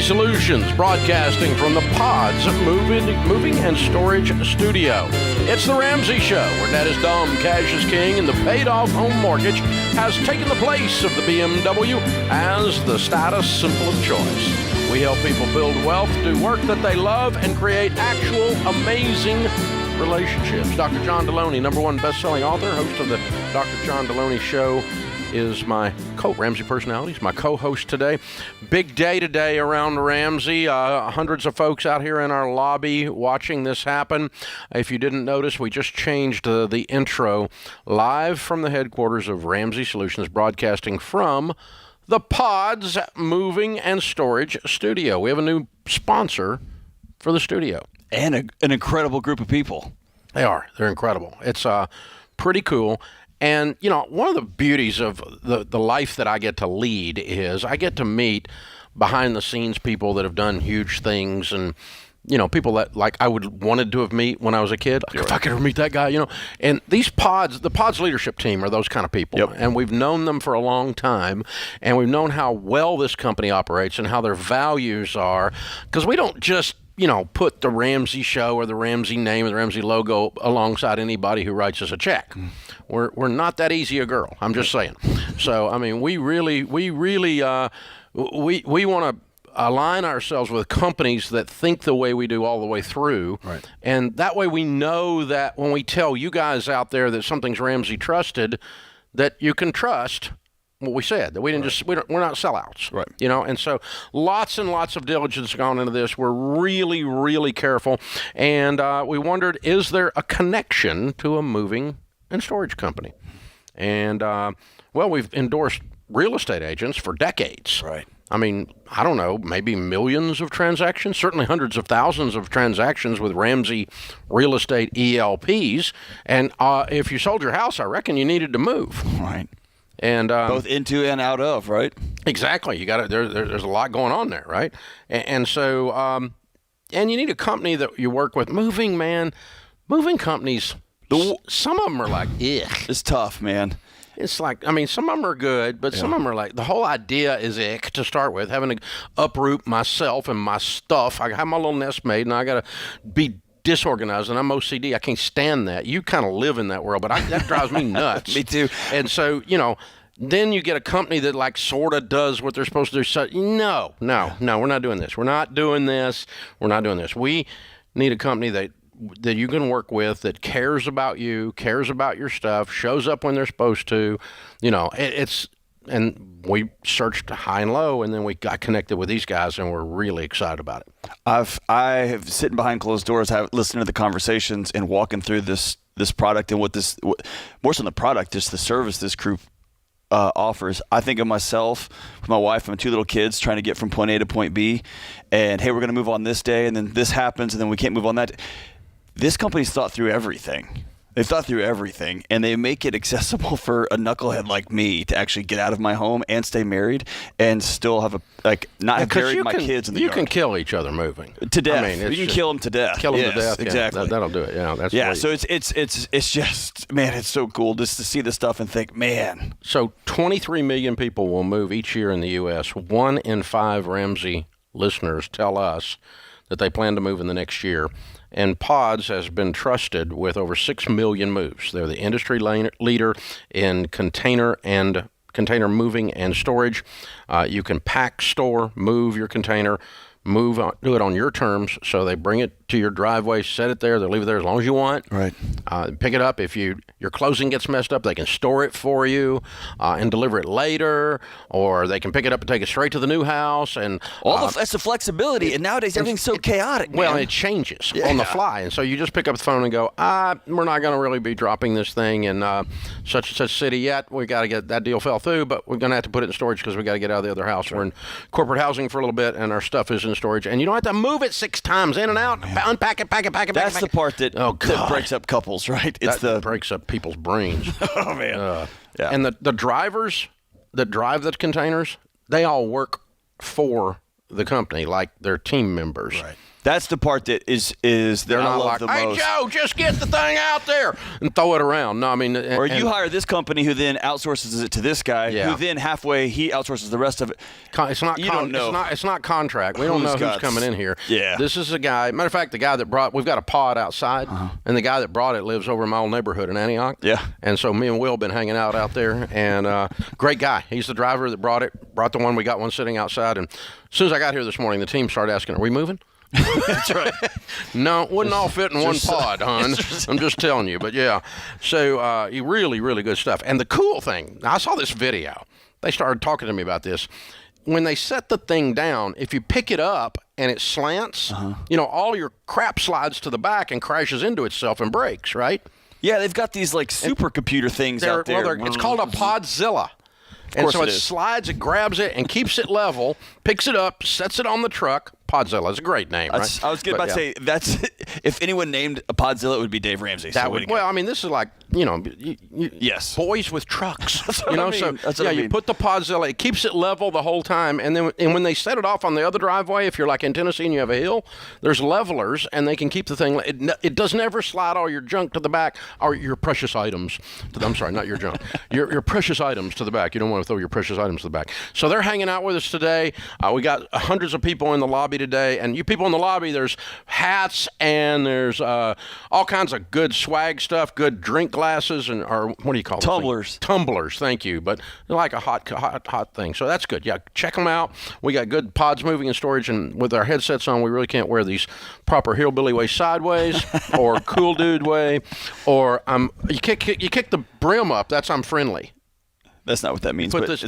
Solutions, broadcasting from the Pods Moving and Storage Studio. It's the Ramsey Show, where debt is dumb, cash is king, and the paid-off home mortgage has taken the place of the BMW as the status symbol of choice. We help people build wealth, do work that they love, and create actual amazing relationships. Dr. John Deloney, #1 best-selling author, host of the Dr. John Deloney Show, is my Ramsey Personalities, my co-host today. Big day today around Ramsey. Hundreds of folks out here in our lobby watching this happen. If you didn't notice, we just changed the intro live from the headquarters of Ramsey Solutions, broadcasting from the Pods Moving and Storage Studio. We have a new sponsor for the studio. And an incredible group of people. They are. They're incredible. It's pretty cool. And, you know, one of the beauties of the life that I get to lead is I get to meet behind-the-scenes people that have done huge things and, you know, people that, like, I wanted to have met when I was a kid. Like, if I could ever meet that guy, you know. And these Pods, the Pods leadership team are those kind of people. Yep. And we've known them for a long time, and we've known how well this company operates and how their values are, because we don't just, you know, put the Ramsey Show or the Ramsey name or the Ramsey logo alongside anybody who writes us a check. We're not that easy a girl. I'm just saying. So I mean, we really want to align ourselves with companies that think the way we do all the way through, right? And that way we know that when we tell you guys out there that something's Ramsey trusted, that you can trust what we said, that we didn't just, we're not sellouts, right? You know, and so lots and lots of diligence gone into this. We're really, really careful, and we wondered, is there a connection to a moving and storage company? And well, we've endorsed real estate agents for decades, right? I mean, I don't know, maybe millions of transactions, certainly hundreds of thousands of transactions with Ramsey real estate ELPs. And if you sold your house, I reckon you needed to move, right? And both into and out of, right? Exactly. You got there's a lot going on there, right? And so and you need a company that you work with. Moving companies. Some of them are like, ugh. It's tough, man. It's like, I mean, some of them are good, but some of them are like, the whole idea is ick to start with, having to uproot myself and my stuff. I have my little nest made, and I got to be disorganized, and I'm OCD. I can't stand that. You kind of live in that world, but that drives me nuts. Me too. And so, you know, then you get a company that like sort of does what they're supposed to do. So, no, we're not doing this. We're not doing this. We need a company that you can work with, that cares about you, cares about your stuff, shows up when they're supposed to. You know, and we searched high and low, and then we got connected with these guys, and we're really excited about it. I have sitting behind closed doors, have listened to the conversations and walking through this product and what more so than the product, just the service this group offers. I think of myself, with my wife and my two little kids, trying to get from point A to point B, and hey, we're going to move on this day, and then this happens, and then we can't move on that. This company's thought through everything. They've thought through everything, and they make it accessible for a knucklehead like me to actually get out of my home and stay married and still have not have buried my kids in the yard. You can kill each other moving to death. I mean, you can kill them to death. Kill them to death. Exactly. Yeah, that'll do it. Yeah, that's So it's just, man, it's so cool just to see this stuff and think, man. So 23 million people will move each year in the U.S. 1 in 5 Ramsey listeners tell us that they plan to move in the next year. And Pods has been trusted with over 6 million moves. They're the industry leader in container moving and storage. You can pack, store, move your container, do it on your terms. So they bring it to your driveway, set it there. They'll leave it there as long as you want. Right. Pick it up. If your closing gets messed up, they can store it for you and deliver it later, or they can pick it up and take it straight to the new house. And that's the flexibility. And nowadays everything's so chaotic. Well, man. it changes on the fly, and so you just pick up the phone and go, we're not going to really be dropping this thing in such and such city yet. We got to get that deal fell through, but we're going to have to put it in storage because we got to get out of the other house. We're in corporate housing for a little bit, and our stuff is in storage, and you don't have to move it 6 times in and out. Unpack it, pack it. That's the part that breaks up couples, right? That breaks up people's brains. Oh, man. Yeah. And the drivers that drive the containers, they all work for the company like they're team members. Right. That's the part that is They're that I not love like, the hey, most. Joe, just get the thing out there and throw it around. No, I mean, Or you hire this company who then outsources it to this guy, who then halfway he outsources the rest of it. It's not. You don't know. It's not contract. We don't know who's coming in here. Yeah. This is a guy. Matter of fact, the guy that brought. We've got a pod outside, and the guy that brought it lives over in my old neighborhood in Antioch. Yeah. And so me and Will have been hanging out there, and great guy. He's the driver that brought it. Brought the one. We got one sitting outside, and as soon as I got here this morning, the team started asking, "Are we moving?" That's right. No, it wouldn't all fit in one pod, hon. I'm just telling you. But yeah, so really, really good stuff. And the cool thing, I saw this video. They started talking to me about this. When they set the thing down, if you pick it up and it slants, all your crap slides to the back and crashes into itself and breaks, right? Yeah, they've got these like supercomputer things out there. Well, it's called a Podzilla. And so it slides, it grabs it, and keeps it level, picks it up, sets it on the truck. Podzilla is a great name, right? I was about to say, that's if anyone named a Podzilla, it would be Dave Ramsey. Well, I mean, this is like, yes, boys with trucks. That's what I mean. So you put the Podzilla, it keeps it level the whole time, and when they set it off on the other driveway, if you're like in Tennessee and you have a hill, there's levelers, and they can keep the thing. It does never slide all your junk to the back, or your precious items. I'm sorry, not your junk. Your precious items to the back. You don't want to throw your precious items to the back. So they're hanging out with us today. We got hundreds of people in the lobby today, and you people in the lobby, there's hats and there's all kinds of good swag stuff, good drink glasses, or what do you call them? Tumblers, thank you. But they're like a hot thing, so that's good. Yeah, check them out. We got good pods moving and storage, and with our headsets on, we really can't wear these proper hillbilly way sideways or cool dude way, or you kick the brim up. That's I'm friendly. That's not what that means. You put this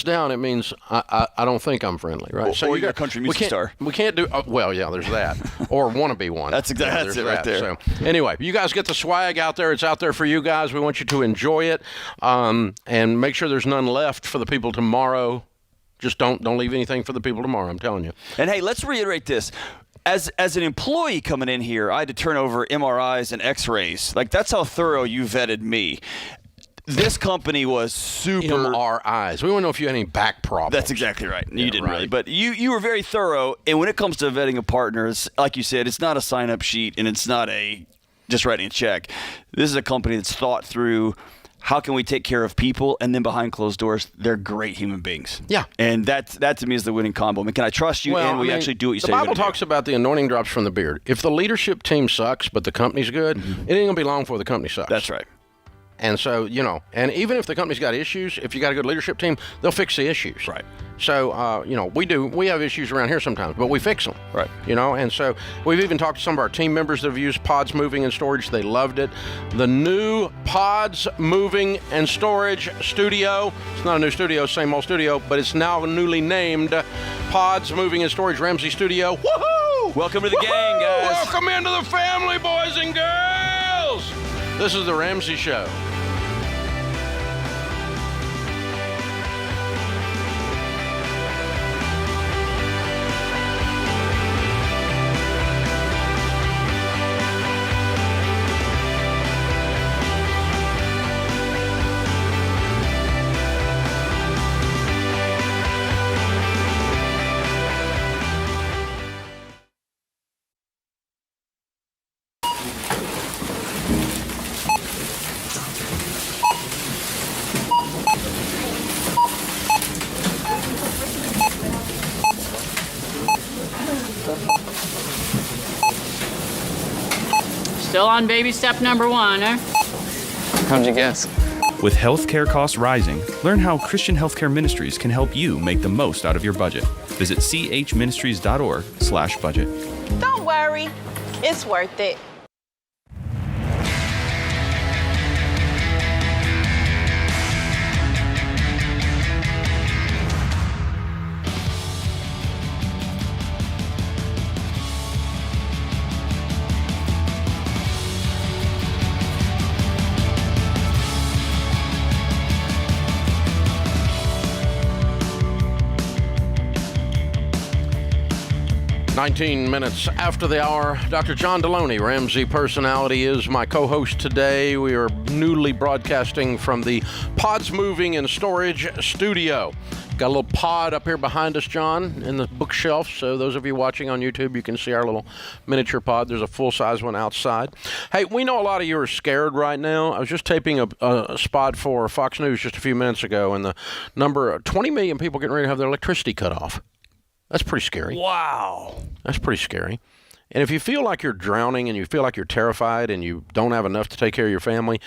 down. It means I don't think I'm friendly, right? Or you're a country music star. We can't do. Well, yeah, there's that. Or want to be one. That's exactly that's it right there. So anyway, you guys get the swag out there. It's out there for you guys. We want you to enjoy it, and make sure there's none left for the people tomorrow. Just don't leave anything for the people tomorrow. I'm telling you. And hey, let's reiterate this. As an employee coming in here, I had to turn over MRIs and X-rays. Like, that's how thorough you vetted me. This company was super MRIs. We want to know if you had any back problems. That's exactly right. You didn't really, but you were very thorough. And when it comes to vetting a partner, like you said, it's not a sign-up sheet and it's not just writing a check. This is a company that's thought through. How can we take care of people? And then behind closed doors, they're great human beings. Yeah. And that to me is the winning combo. I mean, can I trust you and we actually do what you say? The Bible talks about the anointing drops from the beard. If the leadership team sucks, but the company's good, it ain't going to be long before the company sucks. That's right. And so, and even if the company's got issues, if you got a good leadership team, they'll fix the issues. Right. So, we have issues around here sometimes, but we fix them. Right. And so we've even talked to some of our team members that have used Pods Moving and Storage. They loved it. The new Pods Moving and Storage Studio. It's not a new studio, same old studio, but it's now newly named Pods Moving and Storage Ramsey Studio. Woohoo! Welcome to the gang, guys. Welcome into the family, boys and girls. This is the Ramsey Show. Still on baby step number 1, eh? How'd you guess? With healthcare costs rising, learn how Christian Healthcare Ministries can help you make the most out of your budget. Visit chministries.org/budget. Don't worry, it's worth it. 19 minutes after the hour, Dr. John Deloney, Ramsey Personality, is my co-host today. We are newly broadcasting from the Pods Moving and Storage Studio. Got a little pod up here behind us, John, in the bookshelf. So those of you watching on YouTube, you can see our little miniature pod. There's a full-size one outside. Hey, we know a lot of you are scared right now. I was just taping a spot for Fox News just a few minutes ago, and the number 20 million people getting ready to have their electricity cut off. That's pretty scary. Wow. That's pretty scary. And if you feel like you're drowning and you feel like you're terrified and you don't have enough to take care of your family,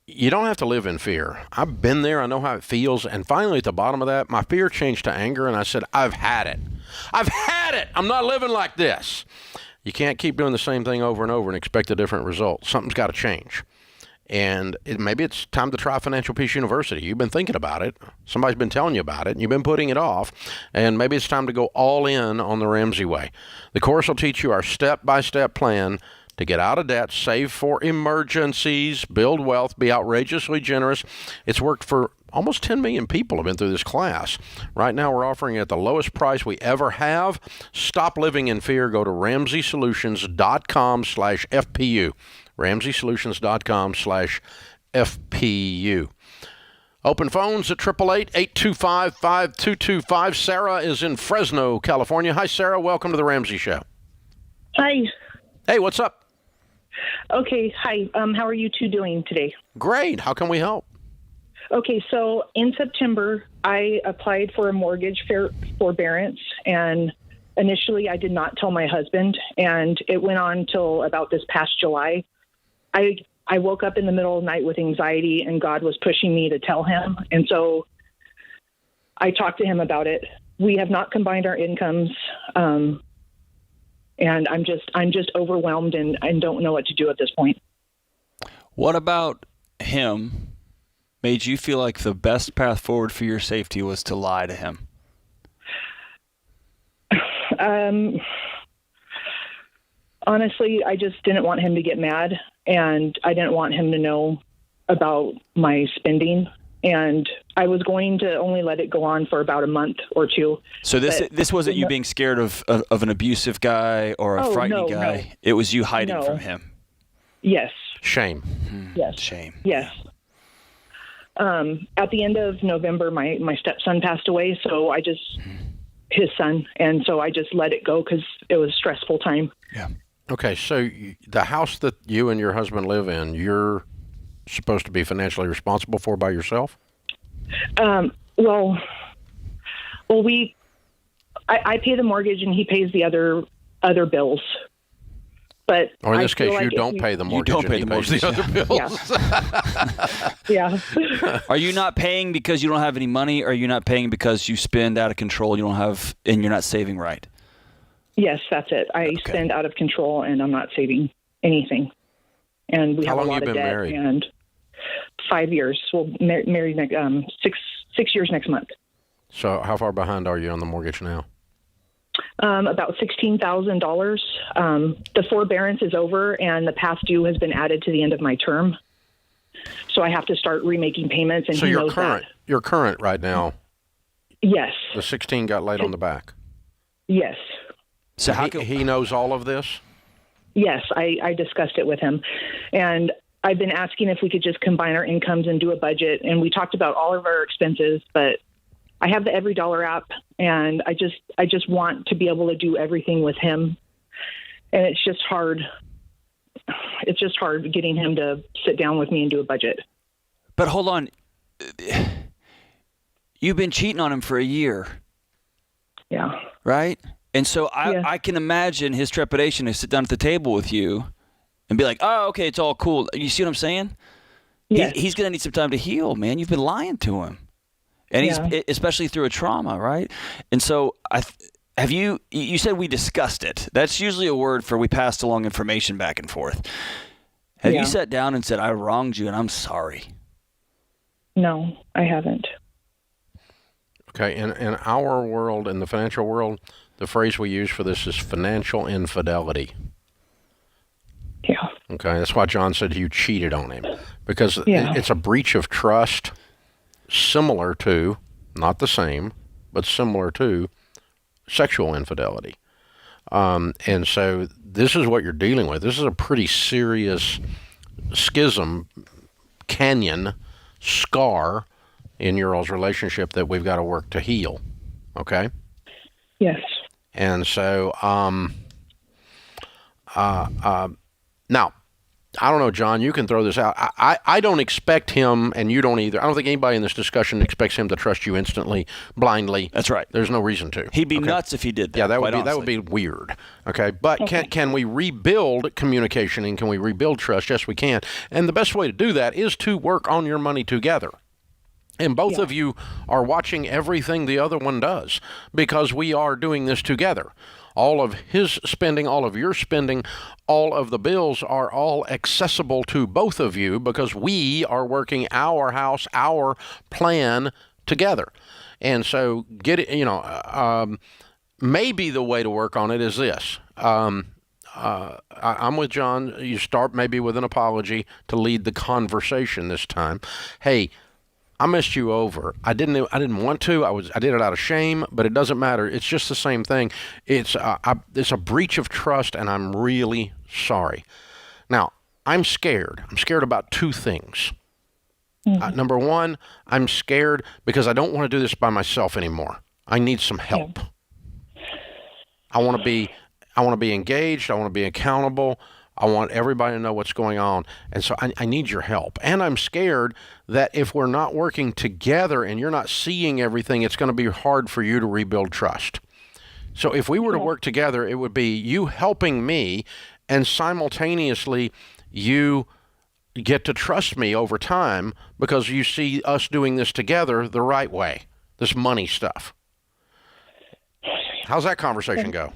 you don't have to live in fear. I've been there. I know how it feels. And finally, at the bottom of that, my fear changed to anger, and I said, I've had it. I've had it. I'm not living like this. You can't keep doing the same thing over and over and expect a different result. Something's got to change. And maybe it's time to try Financial Peace University. You've been thinking about it. Somebody's been telling you about it, and you've been putting it off. And maybe it's time to go all in on the Ramsey way. The course will teach you our step-by-step plan to get out of debt, save for emergencies, build wealth, be outrageously generous. It's worked for almost 10 million people have been through this class. Right now, we're offering it at the lowest price we ever have. Stop living in fear. Go to RamseySolutions.com/FPU. RamseySolutions.com/FPU. Open phones at 888-825-5225. Sarah is in Fresno, California. Hi, Sarah. Welcome to the Ramsey Show. Hi. Hey, what's up? Okay. Hi. How are you two doing today? Great. How can we help? Okay. So in September, I applied for a mortgage forbearance, and initially I did not tell my husband, and it went on till about this past July. I woke up in the middle of the night with anxiety, and God was pushing me to tell him. And so I talked to him about it. We have not combined our incomes. And I'm just overwhelmed and don't know what to do at this point. What about him made you feel like the best path forward for your safety was to lie to him? Honestly, I just didn't want him to get mad, and I didn't want him to know about my spending. And I was going to only let it go on for about a month or two. So this wasn't you being scared of an abusive guy or a frightening guy. No. It was you hiding from him. Yes. Shame. Yes. Shame. Yes. At the end of November, my stepson passed away, so his son, and so I just let it go because it was a stressful time. Yeah. Okay, so the house that you and your husband live in, you're supposed to be financially responsible for by yourself? I pay the mortgage and he pays the other bills. But or in this case, you don't pay the mortgage. You don't pay the mortgage. The other bills. Yeah. Yeah. Are you not paying because you don't have any money, or are you not paying because you spend out of control? You don't have, and you're not saving right. Yes, that's it. I spend out of control, and I'm not saving anything. And we have a lot of debt. How long have you been married? And 5 years. We'll married next 6 years next month. So how far behind are you on the mortgage now? About $16,000. The forbearance is over, and the past due has been added to the end of my term. So I have to start remaking payments, and so he knows that. You're current right now. Yes. The 16 got laid on the back. Yes. So he knows all of this? Yes, I discussed it with him. And I've been asking if we could just combine our incomes and do a budget. And we talked about all of our expenses, but I have the Every Dollar app, and I just want to be able to do everything with him. And it's just hard. It's just hard getting him to sit down with me and do a budget. But hold on. You've been cheating on him for a year. Yeah. Right? And so I can imagine his trepidation to sit down at the table with you and be like, oh, okay, it's all cool. You see what I'm saying? Yeah. He's going to need some time to heal, man. You've been lying to him. And he's especially through a trauma, right? And so you said we discussed it. That's usually a word for we passed along information back and forth. Have you sat down and said, I wronged you and I'm sorry? No, I haven't. Okay, in our world, in the financial world, the phrase we use for this is financial infidelity. Yeah. Okay, that's why John said you cheated on him. Because it's a breach of trust similar to, not the same, but similar to sexual infidelity. And so this is what you're dealing with. This is a pretty serious schism, canyon, scar in your all's relationship that we've got to work to heal. Okay? Yes. And so, now, I don't know, John, you can throw this out. I don't expect him, and you don't either. I don't think anybody in this discussion expects him to trust you instantly, blindly. That's right. There's no reason to. He'd be nuts if he did that. Yeah, that would be weird. Okay, but can we rebuild communication and can we rebuild trust? Yes, we can. And the best way to do that is to work on your money together. And both of you are watching everything the other one does because we are doing this together. All of his spending, all of your spending, all of the bills are all accessible to both of you because we are working our house, our plan together. And so maybe the way to work on it is this. I'm with John. You start maybe with an apology to lead the conversation this time. Hey, I messed you over. I didn't want to. I did it out of shame, but it doesn't matter. It's just the same thing. It's a breach of trust, and I'm really sorry. Now, I'm scared. I'm scared about two things. Number one, I'm scared because I don't want to do this by myself anymore. I need some help. I want to be engaged. I want to be accountable. I want everybody to know what's going on. And so I need your help. And I'm scared that if we're not working together and you're not seeing everything, it's going to be hard for you to rebuild trust. So if we were to work together, it would be you helping me and simultaneously you get to trust me over time because you see us doing this together the right way, this money stuff. How's that conversation go?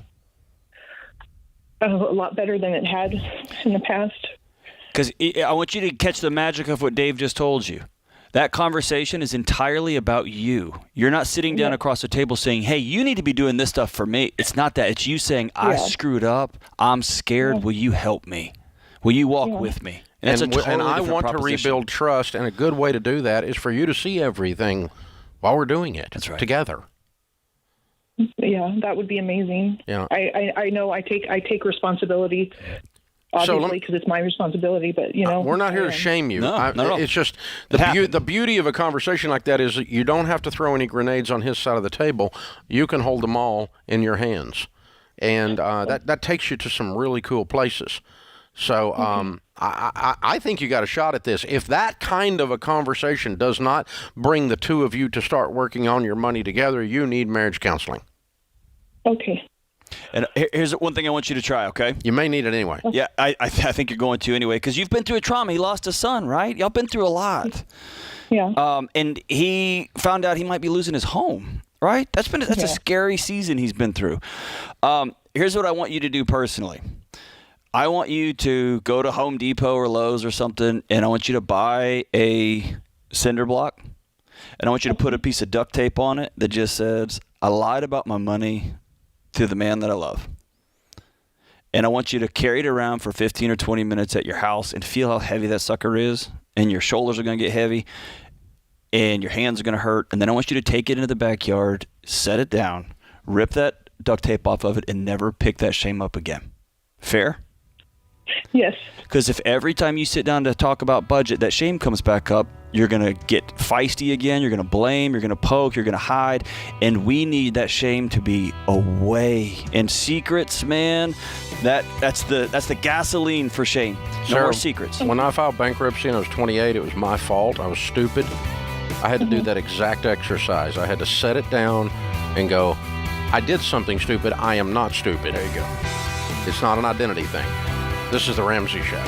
A lot better than it had in the past. Because I want you to catch the magic of what Dave just told you. That conversation is entirely about you. You're not sitting down across the table saying, hey, you need to be doing this stuff for me. It's not that. It's you saying, I screwed up. I'm scared. Will you help me? Will you walk with me? And I want to rebuild trust, and a good way to do that is for you to see everything while we're doing it together. Yeah, that would be amazing. Yeah, I know I take responsibility, obviously, because it's my responsibility. But we're not here to shame you. No. It's just the beauty of a conversation like that is that you don't have to throw any grenades on his side of the table. You can hold them all in your hands, and that takes you to some really cool places. So I think you got a shot at this. If that kind of a conversation does not bring the two of you to start working on your money together, you need marriage counseling. Okay. And here's one thing I want you to try, okay? You may need it anyway. Yeah, I think you're going to anyway, because you've been through a trauma. He lost a son, right? Y'all been through a lot. Yeah. And he found out he might be losing his home, right? That's a scary season he's been through. Here's what I want you to do personally. I want you to go to Home Depot or Lowe's or something, and I want you to buy a cinder block, and I want you to put a piece of duct tape on it that just says, I lied about my money to the man that I love. And I want you to carry it around for 15 or 20 minutes at your house and feel how heavy that sucker is, and your shoulders are going to get heavy, and your hands are going to hurt. And then I want you to take it into the backyard, set it down, rip that duct tape off of it, and never pick that shame up again. Fair? Yes. Because if every time you sit down to talk about budget, that shame comes back up, you're going to get feisty again. You're going to blame. You're going to poke. You're going to hide. And we need that shame to be away. And secrets, man, that's the gasoline for shame. No more secrets. When I filed bankruptcy and I was 28, it was my fault. I was stupid. I had to do that exact exercise. I had to set it down and go, I did something stupid. I am not stupid. There you go. It's not an identity thing. This is The Ramsey Show.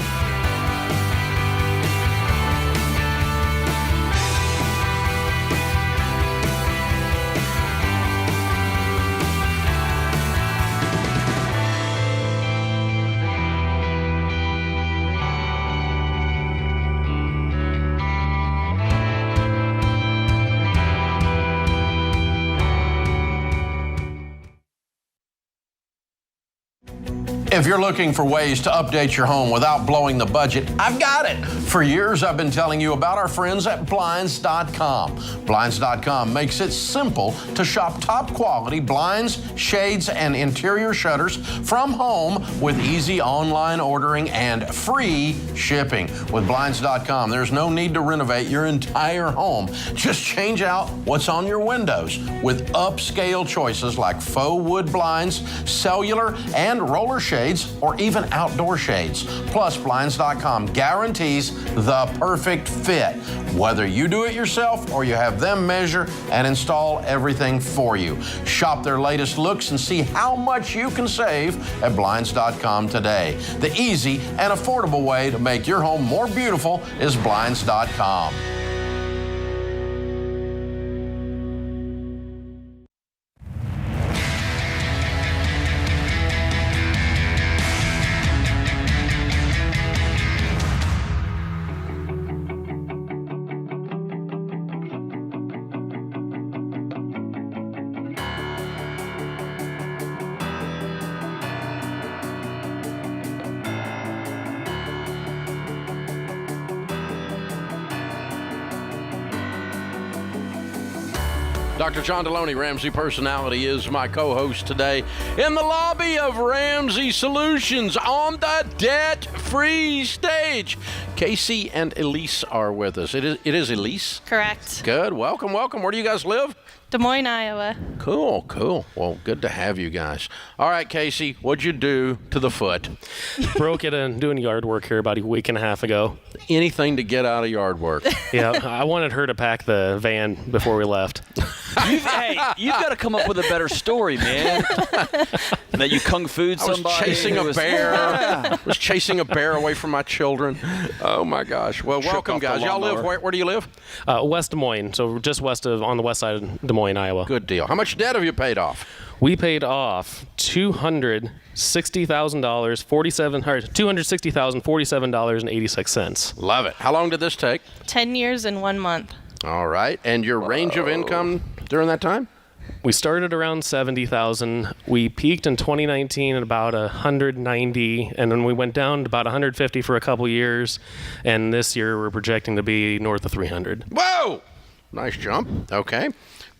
If you're looking for ways to update your home without blowing the budget, I've got it. For years, I've been telling you about our friends at Blinds.com. Blinds.com makes it simple to shop top quality blinds, shades, and interior shutters from home with easy online ordering and free shipping. With Blinds.com, there's no need to renovate your entire home. Just change out what's on your windows with upscale choices like faux wood blinds, cellular and roller shades, or even outdoor shades. Plus, Blinds.com guarantees the perfect fit, whether you do it yourself or you have them measure and install everything for you. Shop their latest looks and see how much you can save at Blinds.com today. The easy and affordable way to make your home more beautiful is Blinds.com. Dr. John Deloney, Ramsey Personality, is my co-host today in the lobby of Ramsey Solutions on the debt-free stage. Casey and Elise are with us. It is Elise? Correct. Good. Welcome, welcome. Where do you guys live? Des Moines, Iowa. Cool, cool. Well, good to have you guys. All right, Casey, what'd you do to the foot? Broke it and doing yard work here about a week and a half ago. Anything to get out of yard work. Yeah, I wanted her to pack the van before we left. You've got to come up with a better story, man. And that you kung fu'd somebody. I was chasing a bear. I was chasing a bear away from my children. Oh, my gosh. Well, welcome, guys. Y'all live, where do you live? West Des Moines, so just west of, on the west side of Des Moines, Iowa. Good deal. How much debt have you paid off? We paid off $260,047.86. Love it. How long did this take? 10 years and 1 month. All right. And your range of income during that time? We started around 70,000. We peaked in 2019 at about 190, and then we went down to about 150 for a couple years. And this year we're projecting to be north of 300. Whoa! Nice jump. Okay.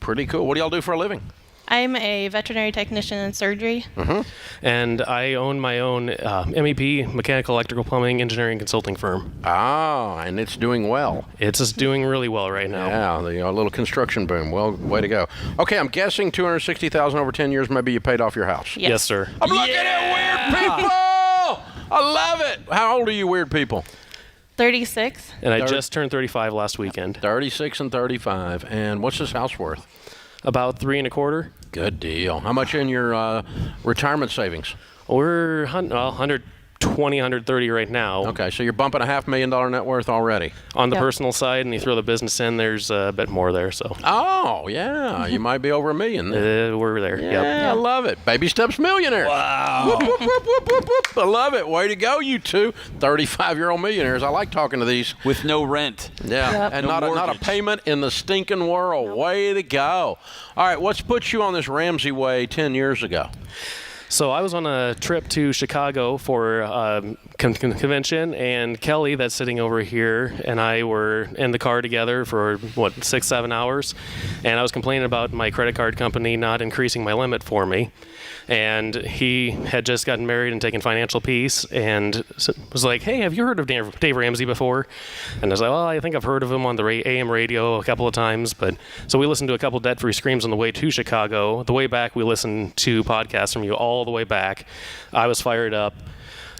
Pretty cool. What do y'all do for a living? I'm a veterinary technician in surgery. Mm-hmm. And I own my own MEP, mechanical, electrical, plumbing, engineering consulting firm. Ah, and it's doing well. It's just doing really well right now. Yeah, the little construction boom. Well, way to go. Okay, I'm guessing $260,000 over 10 years. Maybe you paid off your house. Yes, sir. I'm looking at weird people. I love it. How old are you, weird people? 36. And I just turned 35 last weekend. 36 and 35. And what's this house worth? About 3 1/4. Good deal. How much in your retirement savings? We're 120, 130 right now. Okay, so you're bumping a $500,000 net worth already. On the personal side, and you throw the business in, there's a bit more there. So. Oh, yeah. You might be over $1 million. We're there. Yeah, I love it. Baby steps millionaire. Wow. Whoop, whoop, whoop, whoop, whoop, whoop. I love it. Way to go, you two 35-year-old millionaires. I like talking to these. With no rent. Yeah, Yep. and No not a payment in the stinking world. Nope. Way to go. All right, what's put you on this Ramsey way 10 years ago? So I was on a trip to Chicago for a convention, and Kelly, that's sitting over here, and I were in the car together for, 6-7 hours, and I was complaining about my credit card company not increasing my limit for me. And he had just gotten married and taken financial peace, and was like, hey, have you heard of Dave Ramsey before? And I was like, well, I think I've heard of him on the AM radio a couple of times. But so we listened to a couple debt-free screams on the way to Chicago. The way back, we listened to podcasts from you all the way back. I was fired up,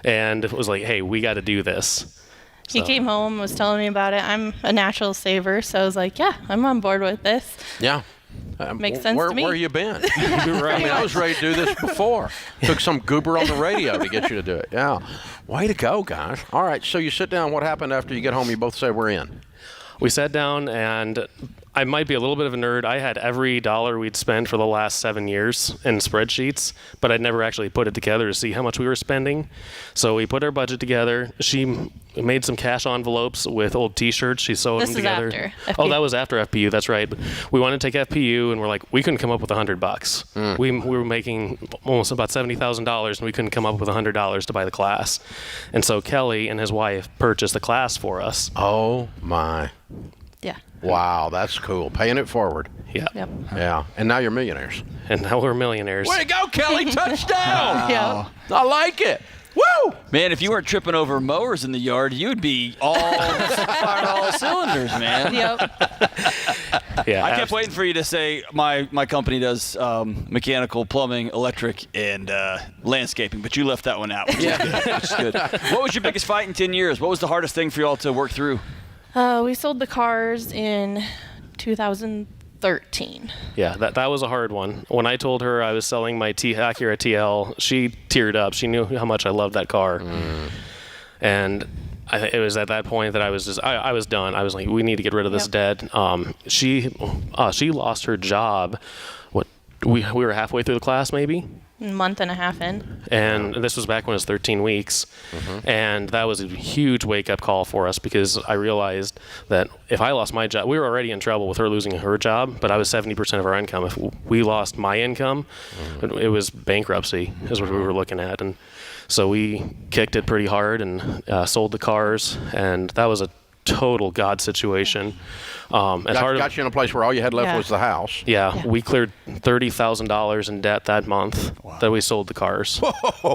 and it was like, hey, we got to do this. He came home and was telling me about it. I'm a natural saver, so I was like, yeah, I'm on board with this. Yeah. Makes sense to me. Where you been? Right. I mean, I was ready to do this before. Took some goober on the radio to get you to do it. Yeah. Way to go, guys. All right, so you sit down. What happened after you get home? You both say we're in. We sat down, and I might be a little bit of a nerd. I had every dollar we'd spent for the last 7 years in spreadsheets, but I'd never actually put it together to see how much we were spending. So we put our budget together. She made some cash envelopes with old T-shirts. She sewed them together. This is after FPU. Oh, that was after FPU. That's right. But we wanted to take FPU, and we're like, we couldn't come up with $100. We were making almost about $70,000, and we couldn't come up with $100 to buy the class. And so Kelly and his wife purchased the class for us. Oh, my. Yeah. Wow, that's cool. Paying it forward. Yeah. Yep. Yeah. And now you're millionaires. And now we're millionaires. Way to go, Kelly. Touchdown. Yep. I like it. Woo! Man, if you weren't tripping over mowers in the yard, you'd be all firing all cylinders, man. Yep. Yeah. I kept waiting for you to say my company does mechanical, plumbing, electric, and landscaping, but you left that one out. Which is good. Which is good. What was your biggest fight in 10 years? What was the hardest thing for y'all to work through? We sold the cars in 2013. Yeah, that was a hard one. When I told her I was selling my Acura TL, she teared up. She knew how much I loved that car. And it was at that point that I was just, I was done. I was like, we need to get rid of this debt. She lost her job. We were halfway through the class, maybe? Month and a half in. And this was back when it was 13 weeks. And that was a huge wake-up call for us because I realized that if I lost my job, we were already in trouble with her losing her job, but I was 70% of our income. If we lost my income, it was bankruptcy is what we were looking at. And so we kicked it pretty hard and sold the cars, and that was a total God situation. Got you in a place where all you had left was the house. Yeah, we cleared $30,000 in debt that month that we sold the cars.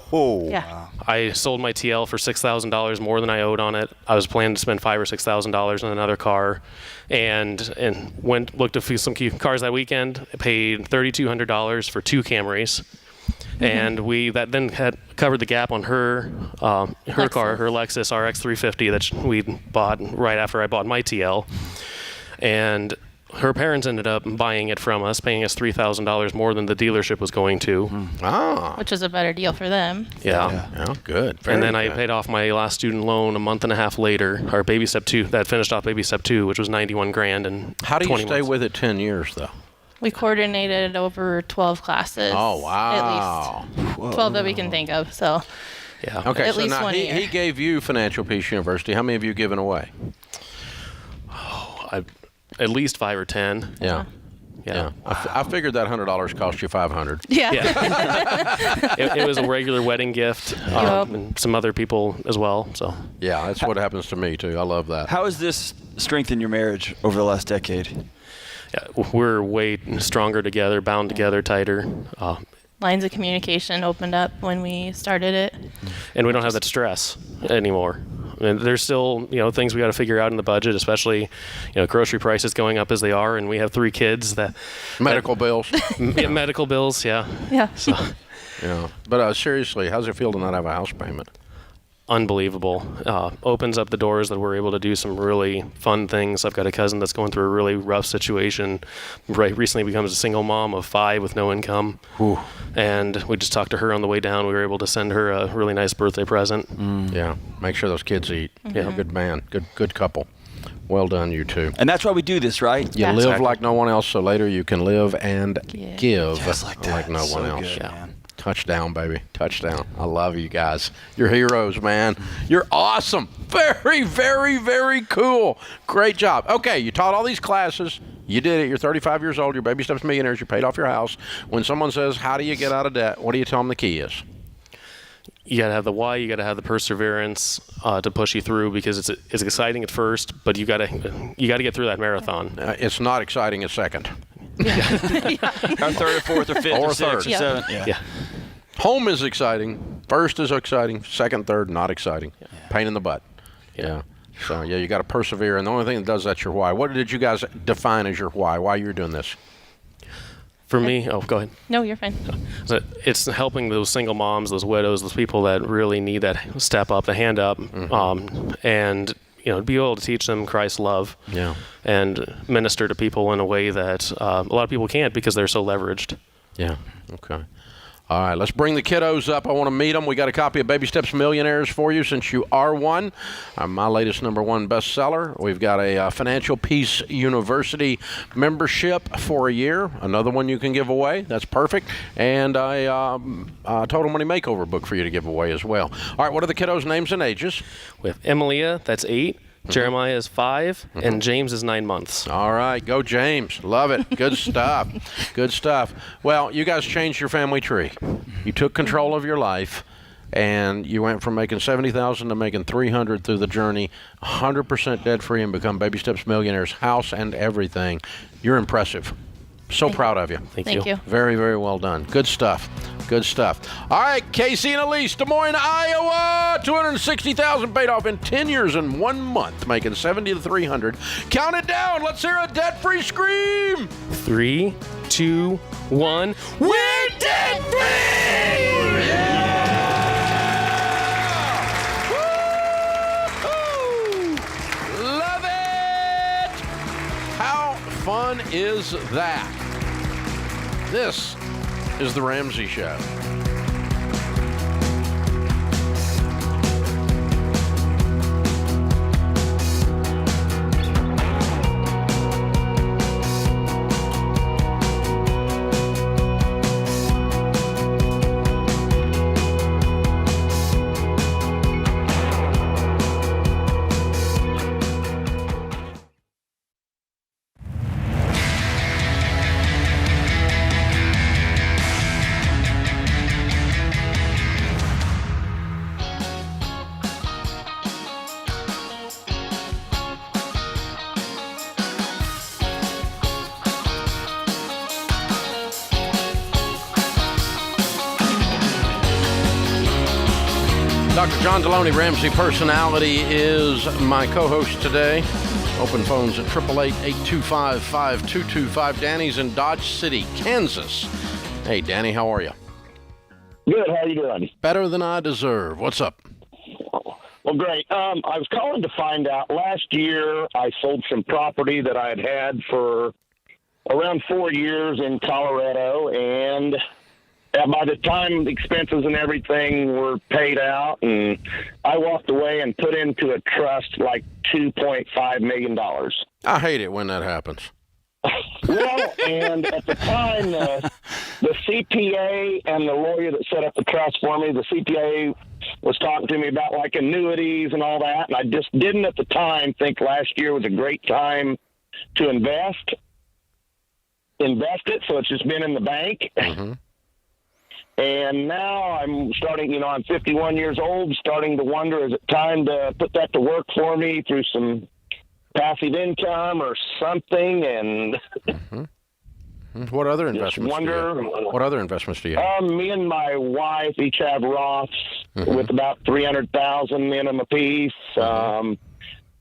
Yeah. I sold my TL for $6,000 more than I owed on it. I was planning to spend $5,000 or $6,000 on another car, and looked at some key cars that weekend. Paid $3,200 for 2 Camrys. And that then had covered the gap on her car, her Lexus RX 350 that we bought right after I bought my TL. And her parents ended up buying it from us, paying us $3,000 more than the dealership was going to. Which is a better deal for them. Yeah, good. And then I paid off my last student loan a month and a half later, our baby step 2, that finished off baby step 2, which was $91,000 and How do you stay months. with it 10 years, though? We coordinated over 12 classes. Oh, wow. At least 12 that we can think of. So, Yeah. Okay, At so least now one year. he gave you Financial Peace University. How many have you given away? At least 5 or 10. Yeah. I figured that $100 cost you $500. yeah. It was a regular wedding gift, and some other people as well. So Yeah, that's what happens to me, too. I love that. How has this strengthened your marriage over the last decade? yeah, we're way stronger together, bound together, tighter. Lines of communication opened up when we started it. And we don't have that stress anymore. And there's still, things we got to figure out in the budget, especially, grocery prices going up as they are, and we have 3 kids Medical bills. medical bills, yeah. Yeah. So Yeah. But seriously, how's it feel to not have a house payment? unbelievable. Opens up the doors that we're able to do some really fun things. I've got a cousin that's going through a really rough situation. Recently becomes a single mom of 5 with no income. Ooh. And we just talked to her on the way down. We were able to send her a really nice birthday present. Yeah. Make sure those kids eat. Yeah. Good man. Good couple. Well done, you two. And that's why we do this, right? You live Exactly. like no one else, so later you can live and give Just like that. no So one else. good, man. Touchdown, baby. Touchdown. I love you guys. You're heroes, man. You're awesome. Very, very, very cool. Great job. Okay, you taught all these classes. You did it. You're 35 years old. Your baby steps millionaires. You paid off your house. When someone says, how do you get out of debt? What do you tell them the key is? You got to have the why. You got to have the perseverance to push you through, because it's exciting at first, but you got to get through that marathon. It's not exciting at second. Or third or fourth or fifth Or or sixth third. or Yeah. seventh. Yeah. Home is exciting. First is exciting. Second, third, not exciting. Pain in the butt. Yeah. So, yeah, you got to persevere. And the only thing that does that's your why. What did you guys define as your why? Why you're doing this? For me, go ahead. No, you're fine. So it's helping those single moms, those widows, those people that really need that step up, the hand up, and be able to teach them Christ's love, and minister to people in a way that a lot of people can't because they're so leveraged. Yeah. Okay. All right, let's bring the kiddos up. I want to meet them. We got a copy of Baby Steps Millionaires for you since you are one. My latest #1 bestseller. We've got a Financial Peace University membership for a year. Another one you can give away. That's perfect. And a Total Money Makeover book for you to give away as well. All right, what are the kiddos' names and ages? With Emilia, that's 8. Jeremiah is 5, and James is 9 months. All right, go James. Love it. Good stuff. Good stuff. Well, you guys changed your family tree. You took control of your life, and you went from making $70,000 to making $300 through the journey, 100% debt-free, and become Baby Steps millionaires, house and everything. You're impressive. So proud of you. Thank you. Very, very well done. Good stuff. Good stuff. All right, Casey and Elise, Des Moines, Iowa. $260,000 paid off in 10 years and 1 month, making $70 to $300. Count it down. Let's hear a debt-free scream. 3, 2, 1. We're debt-free! Yeah! Woo-hoo! Love it! How fun is that? This is The Ramsey Show. Dr. John Deloney, Ramsey Personality, is my co-host today. Open phones at 888-825-5225. Danny's in Dodge City, Kansas. Hey, Danny, how are you? Good. How are you doing? Better than I deserve. What's up? Well, great. I was calling to find out. Last year, I sold some property that I had for around 4 years in Colorado, and by the time the expenses and everything were paid out, and I walked away and put into a trust like $2.5 million. I hate it when that happens. Well, and at the time, the CPA and the lawyer that set up the trust for me, the CPA was talking to me about like annuities and all that, and I just didn't at the time think last year was a great time to invest it, so it's just been in the bank. Mm-hmm. And now I'm starting, I'm 51 years old, starting to wonder, is it time to put that to work for me through some passive income or something? And what other investments do you have? What other investments do you have? Me and my wife each have Roths with about $300,000 in them apiece. I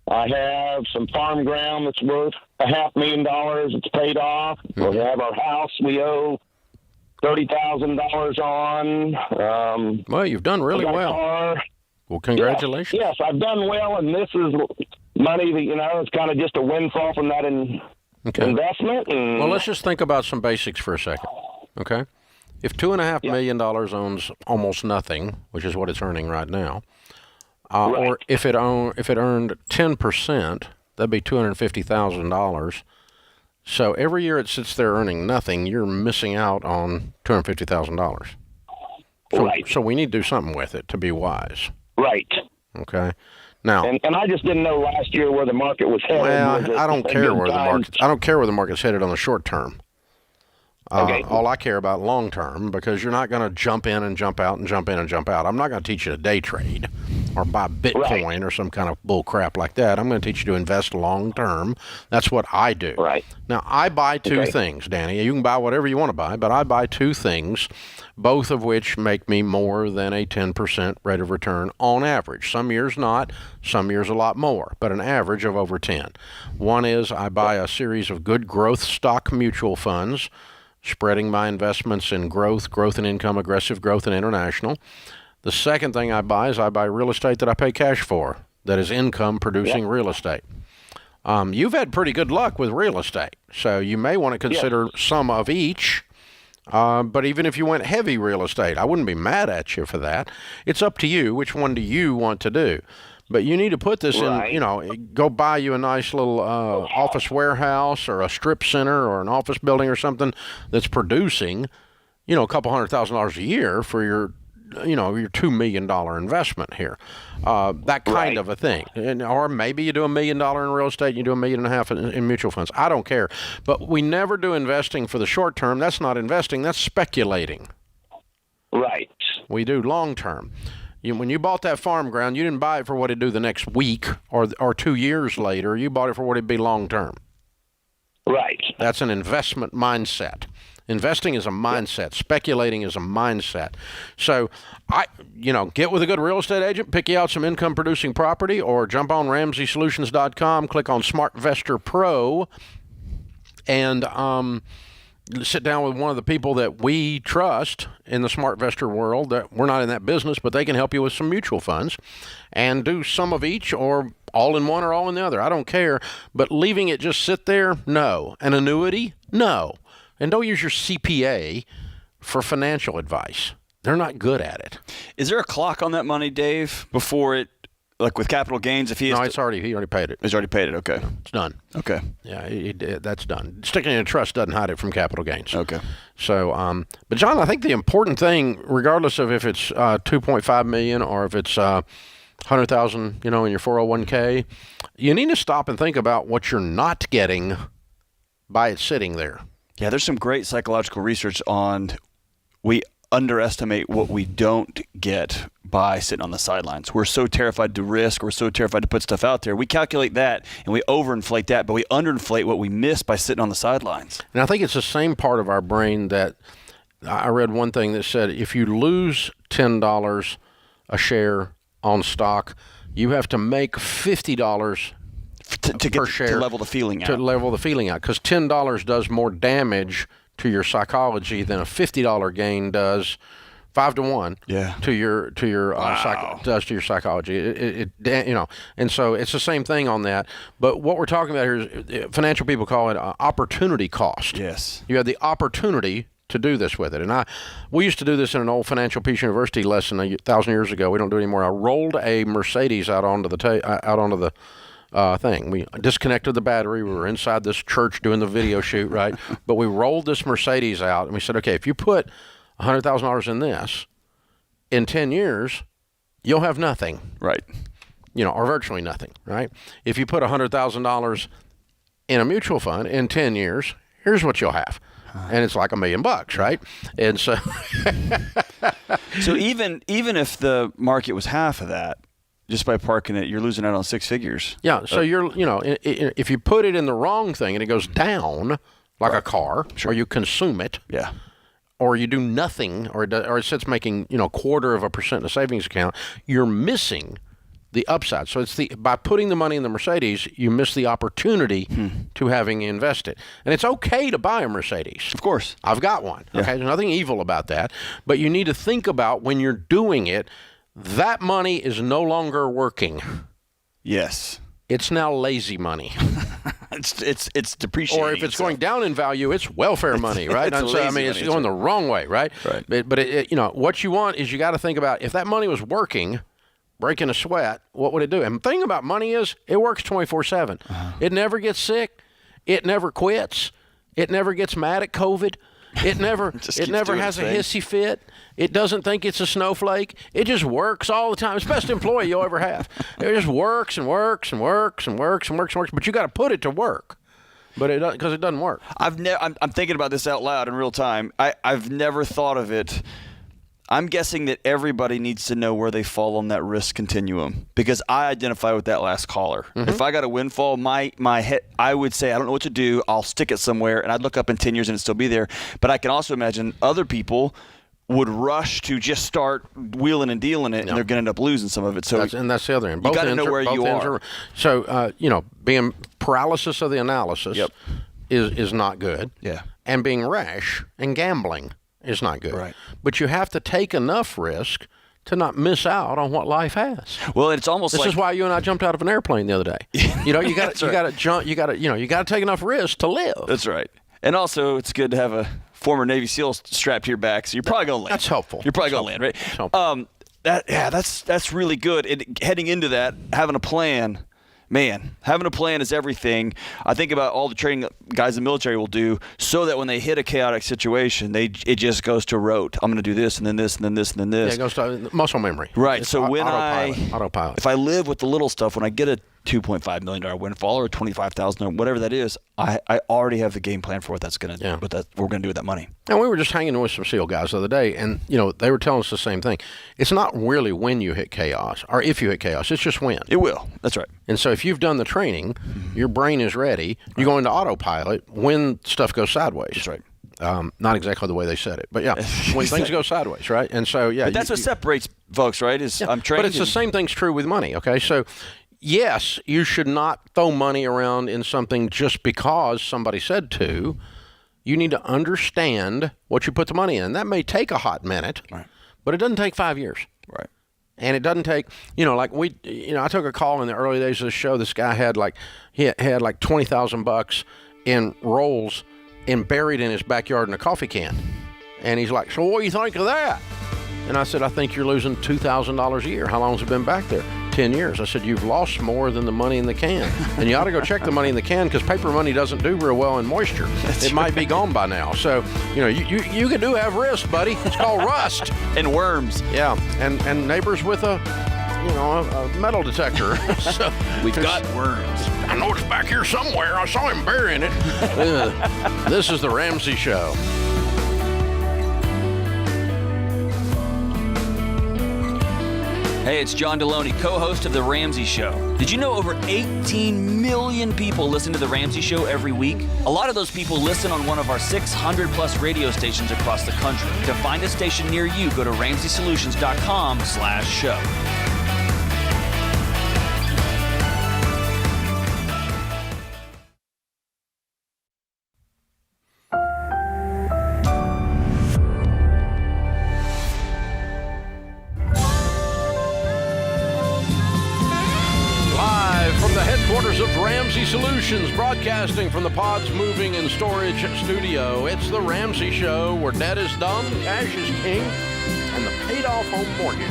have some farm ground that's worth $500,000. It's paid off. We have our house we owe $30,000 on. Well, you've done really well. Car. Well, congratulations. Yes, I've done well, and this is money that, it's kind of just a windfall from that investment. And well, let's just think about some basics for a second, okay? If $2.5 million owns almost nothing, which is what it's earning right now, or if it earned 10%, that'd be $250,000. So every year it sits there earning nothing, you're missing out on $250,000. So we need to do something with it to be wise. Right. Okay. Now, and I just didn't know last year where the market was headed. Well, I don't care where the market's headed on the short term. Okay. All I care about long term, because you're not going to jump in and jump out and jump in and jump out. I'm not going to teach you to day trade or buy Bitcoin or some kind of bull crap like that. I'm going to teach you to invest long term. That's what I do. Right. Now, I buy two things, Danny. You can buy whatever you want to buy, but I buy two things, both of which make me more than a 10% rate of return on average. Some years not, some years a lot more, but an average of over 10. One is I buy a series of good growth stock mutual funds, spreading my investments in growth and income, aggressive growth, and international. The second thing I buy is I buy real estate that I pay cash for, that is income-producing real estate. You've had pretty good luck with real estate, so you may want to consider some of each. But even if you went heavy real estate, I wouldn't be mad at you for that. It's up to you. Which one do you want to do? But you need to put this in, go buy you a nice little office warehouse or a strip center or an office building or something that's producing, a couple $100,000 a year for your $2 million investment here. That kind of a thing. Or maybe you do $1 million in real estate and you do $1.5 million in mutual funds. I don't care. But we never do investing for the short term. That's not investing. That's speculating. Right. We do long term. When you bought that farm ground, you didn't buy it for what it'd do the next week or 2 years later. You bought it for what it'd be long term. Right. That's an investment mindset. Investing is a mindset. Speculating is a mindset. So, get with a good real estate agent, pick you out some income-producing property, or jump on RamseySolutions.com, click on SmartVestor Pro, and sit down with one of the people that we trust in the SmartVestor world. That we're not in that business, but they can help you with some mutual funds, and do some of each, or all in one or all in the other. I don't care. But leaving it just sit there, no. An annuity, no. And don't use your CPA for financial advice. They're not good at it. Is there a clock on that money, Dave, before it, like with capital gains? If he he already paid it. He's already paid it. Okay, it's done. Okay, yeah, that's done. Sticking it in a trust doesn't hide it from capital gains. Okay. So, but John, I think the important thing, regardless of if it's $2.5 million or if it's $100,000, in your 401k, you need to stop and think about what you're not getting by it sitting there. Yeah, there's some great psychological research on we underestimate what we don't get by sitting on the sidelines. We're so terrified to risk. We're so terrified to put stuff out there. We calculate that and we overinflate that, but we underinflate what we miss by sitting on the sidelines. And I think it's the same part of our brain that I read one thing that said if you lose $10 a share on stock, you have to make $50 per share to level the feeling out. To level the feeling out, because $10 does more damage to your psychology than a $50 gain does, 5 to 1. Yeah. To your does to your psychology. And so it's the same thing on that. But what we're talking about here is financial people call it opportunity cost. Yes. You had the opportunity to do this with it. And we used to do this in an old Financial Peace University lesson 1,000 years ago. We don't do it anymore. I rolled a Mercedes out onto the thing. We disconnected the battery. We were inside this church doing the video shoot, right? But we rolled this Mercedes out, and we said, okay, if you put $100,000 in this, in 10 years, you'll have nothing. Right. Or virtually nothing, right? If you put $100,000 in a mutual fund, in 10 years, here's what you'll have. And it's like $1 million, right? And so... So even if the market was half of that, just by parking it, you're losing out on 6 figures. Yeah, so if you put it in the wrong thing and it goes down, like a car, or you consume it, yeah, or you do nothing, or it sits making 0.25% in a savings account, you're missing the upside. So by putting the money in the Mercedes, you miss the opportunity to having invested. And it's okay to buy a Mercedes. Of course. I've got one. Yeah. Okay, there's nothing evil about that. But you need to think about when you're doing it, that money is no longer working. Yes. It's now lazy money. it's depreciating. Or if it's going down in value, it's welfare money, right? It's it's going the wrong way, right? Right. But what you want is you got to think about if that money was working, breaking a sweat, what would it do? And the thing about money is it works 24/7. It never gets sick. It never quits. It never gets mad at COVID. It never has a hissy fit. It doesn't think it's a snowflake. It just works all the time. It's the best employee you'll ever have. It just works and works and works and works and works and works. But you got to put it to work. But because it doesn't work. I'm thinking about this out loud in real time. I've never thought of it. I'm guessing that everybody needs to know where they fall on that risk continuum, because I identify with that last caller. Mm-hmm. If I got a windfall, my head, I would say, I don't know what to do. I'll stick it somewhere, and I'd look up in 10 years and it'd still be there. But I can also imagine other people would rush to just start wheeling and dealing it, and they're going to end up losing some of it. So that's the other end. You got to know where you are. So, being paralysis of the analysis is not good. Yeah. And being rash and gambling is not good. Right. But you have to take enough risk to not miss out on what life has. Well, it's almost this is why you and I jumped out of an airplane the other day. You got to take enough risk to live. That's right. And also, it's good to have a former Navy SEAL strapped to your back, so you're probably going to land. That's helpful. You're probably going to land, right? That's really good. Heading into that, having a plan. Man, having a plan is everything. I think about all the training guys in the military will do so that when they hit a chaotic situation, it just goes to rote. I'm going to do this and then this and then this and then this. Yeah, it goes to muscle memory. Right. It's so when autopilot. if I live with the little stuff, when I get a $2.5 million windfall or $25,000, whatever that is, I already have the game plan for what that's going to do. What we're going to do with that money. And we were just hanging with some SEAL guys the other day, and they were telling us the same thing. It's not really when you hit chaos or if you hit chaos. It's just when. It will. That's right. And so if you've done the training, your brain is ready. You go into autopilot when stuff goes sideways. That's right. Not exactly the way they said it, but yeah, when things go sideways, right? And so but that's what separates folks, right? I'm trained. But it's the same thing's true with money. Okay, so. Yes, you should not throw money around in something just because somebody said to. You need to understand what you put the money in. That may take a hot minute, right, but it doesn't take 5 years. Right. And it doesn't take, I took a call in the early days of the show. This guy had like $20,000 in rolls and buried in his backyard in a coffee can. And he's like, so what do you think of that? And I said, I think you're losing $2,000 a year. How long has it been back there? 10 years. I said, you've lost more than the money in the can. And you ought to go check the money in the can because paper money doesn't do real well in moisture. It might be gone by now. So, you do have risk, buddy. It's called rust. And worms. Yeah. And neighbors with a metal detector. So we've got worms. I know it's back here somewhere. I saw him burying it. This is the Ramsey Show. Hey, it's John Deloney, co-host of The Ramsey Show. Did you know over 18 million people listen to The Ramsey Show every week? A lot of those people listen on one of our 600-plus radio stations across the country. To find a station near you, go to RamseySolutions.com/show. Of Ramsey Solutions, broadcasting from the Pods Moving and Storage Studio. It's the Ramsey Show, where debt is done, cash is king, and the paid-off home mortgage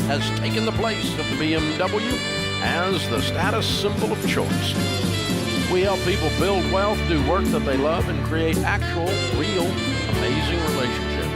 has taken the place of the BMW as the status symbol of choice. We help people build wealth, do work that they love, and create actual, real, amazing relationships.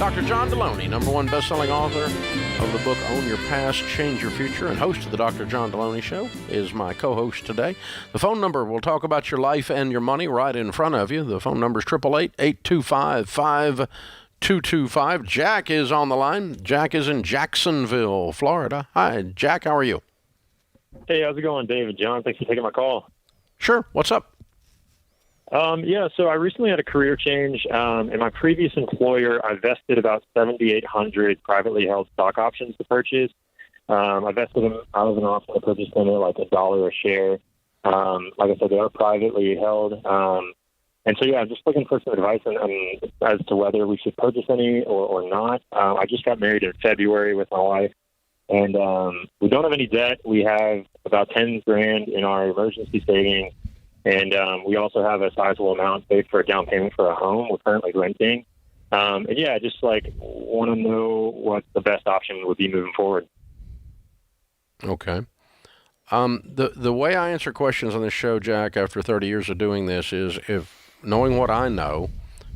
Dr. John Deloney, #1 best-selling author of the book Own Your Past, Change Your Future, and host of the Dr. John Deloney Show, is my co-host today. The phone number, we'll talk about your life and your money right in front of you. The phone number is 888-825-5225. Jack is on the line. Jack is in Jacksonville, Florida. Hi, Jack. How are you? Hey, how's it going, Dave and John? Thanks for taking my call. Sure. What's up? So I recently had a career change. In my previous employer, I vested about 7,800 privately held stock options to purchase. I vested them out of an option to purchase them at like $1 a share. Like I said, they are privately held. And so, I'm just looking for some advice on as to whether we should purchase any or not. I just got married in February with my wife, and we don't have any debt. We have about $10,000 in our emergency savings. And we also have a sizable amount saved for a down payment for a home. We're currently renting. Just want to know what the best option would be moving forward. Okay. The way I answer questions on this show, Jack, after 30 years of doing this is knowing what I know,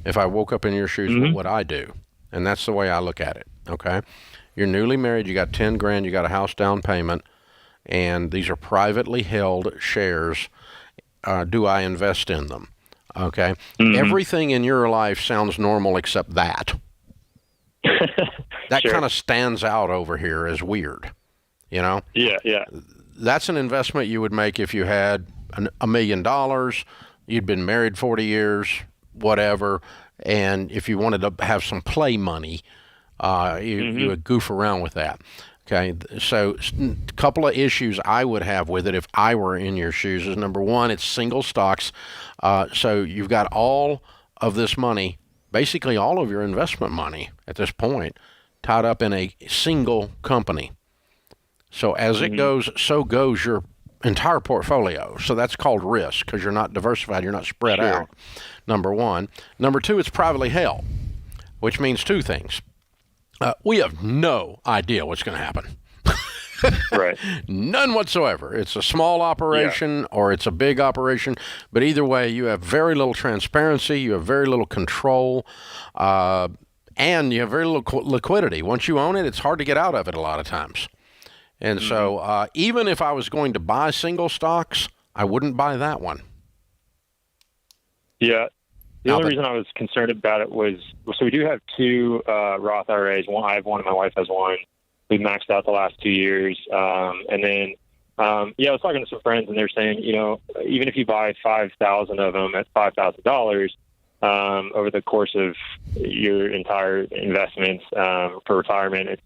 if I woke up in your shoes, what would I do? And that's the way I look at it. Okay. You're newly married. You got $10,000. You got a house down payment. And these are privately held shares. Do I invest in them? Okay. Everything in your life sounds normal except that. That Sure. kind of stands out over here as weird, Yeah. That's an investment you would make if you had $1 million, you'd been married 40 years, whatever, and if you wanted to have some play money, you would goof around with that. Okay, so a couple of issues I would have with it if I were in your shoes is, number one, it's single stocks. So you've got all of this money, basically all of your investment money at this point, tied up in a single company. So as it goes, so goes your entire portfolio. So that's called risk because you're not diversified, you're not spread out, number one. Number two, it's privately held, which means two things. We have no idea what's going to happen. Right. None whatsoever. It's a small operation or it's a big operation, but either way, you have very little transparency, you have very little control, and you have very little liquidity. Once you own it, it's hard to get out of it a lot of times. And so even if I was going to buy single stocks, I wouldn't buy that one. Yeah. The only reason I was concerned about it was, so we do have two Roth IRAs. One, I have one and my wife has one. We've maxed out the last 2 years. And then, I was talking to some friends and they're saying, even if you buy 5,000 of them at $5,000 over the course of your entire investments for retirement,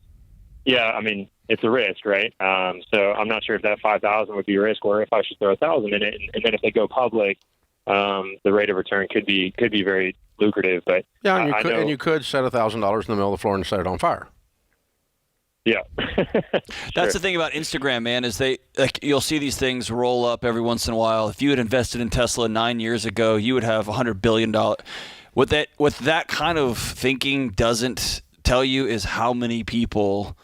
it's a risk, right? So I'm not sure if that 5,000 would be a risk or if I should throw 1,000 in it. And then if they go public, the rate of return could be very lucrative. But and you could set $1,000 in the middle of the floor and set it on fire. Yeah. That's the thing about Instagram, man, is you'll see these things roll up every once in a while. If you had invested in Tesla 9 years ago, you would have $100 billion. What that kind of thinking doesn't tell you is how many people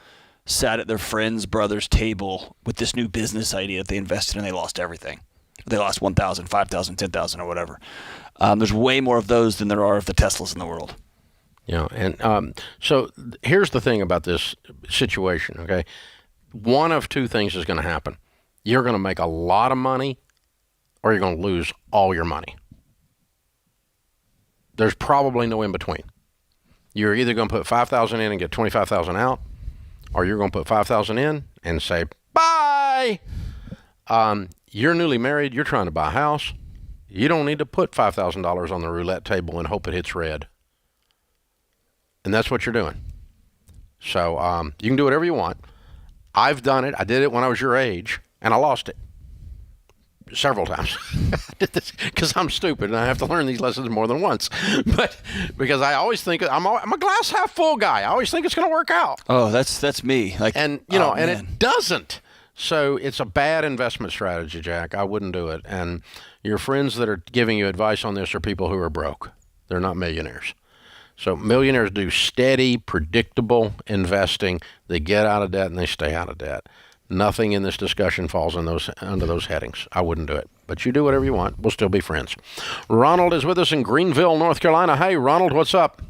sat at their friend's brother's table with this new business idea that they invested in and they lost everything. They lost 1,000, 5,000, 10,000 or whatever. There's way more of those than there are of the Teslas in the world. So here's the thing about this situation, okay? One of two things is going to happen. You're going to make a lot of money or you're going to lose all your money. There's probably no in between. You're either going to put 5,000 in and get 25,000 out, or you're going to put 5,000 in and say, bye! You're newly married, you're trying to buy a house. You don't need to put $5,000 on the roulette table and hope it hits red. And that's what you're doing. So you can do whatever you want. I've done it. I did it when I was your age, and I lost it several times. I did this because I'm stupid, and I have to learn these lessons more than once. But because I always think I'm a glass half full guy. I always think it's going to work out. Oh, that's me. And it doesn't. So it's a bad investment strategy, Jack. I wouldn't do it. And your friends that are giving you advice on this are people who are broke. They're not millionaires. So millionaires do steady, predictable investing. They get out of debt and they stay out of debt. Nothing in this discussion falls under those headings. I wouldn't do it. But you do whatever you want. We'll still be friends. Ronald is with us in Greenville, North Carolina. Hey, Ronald, what's up?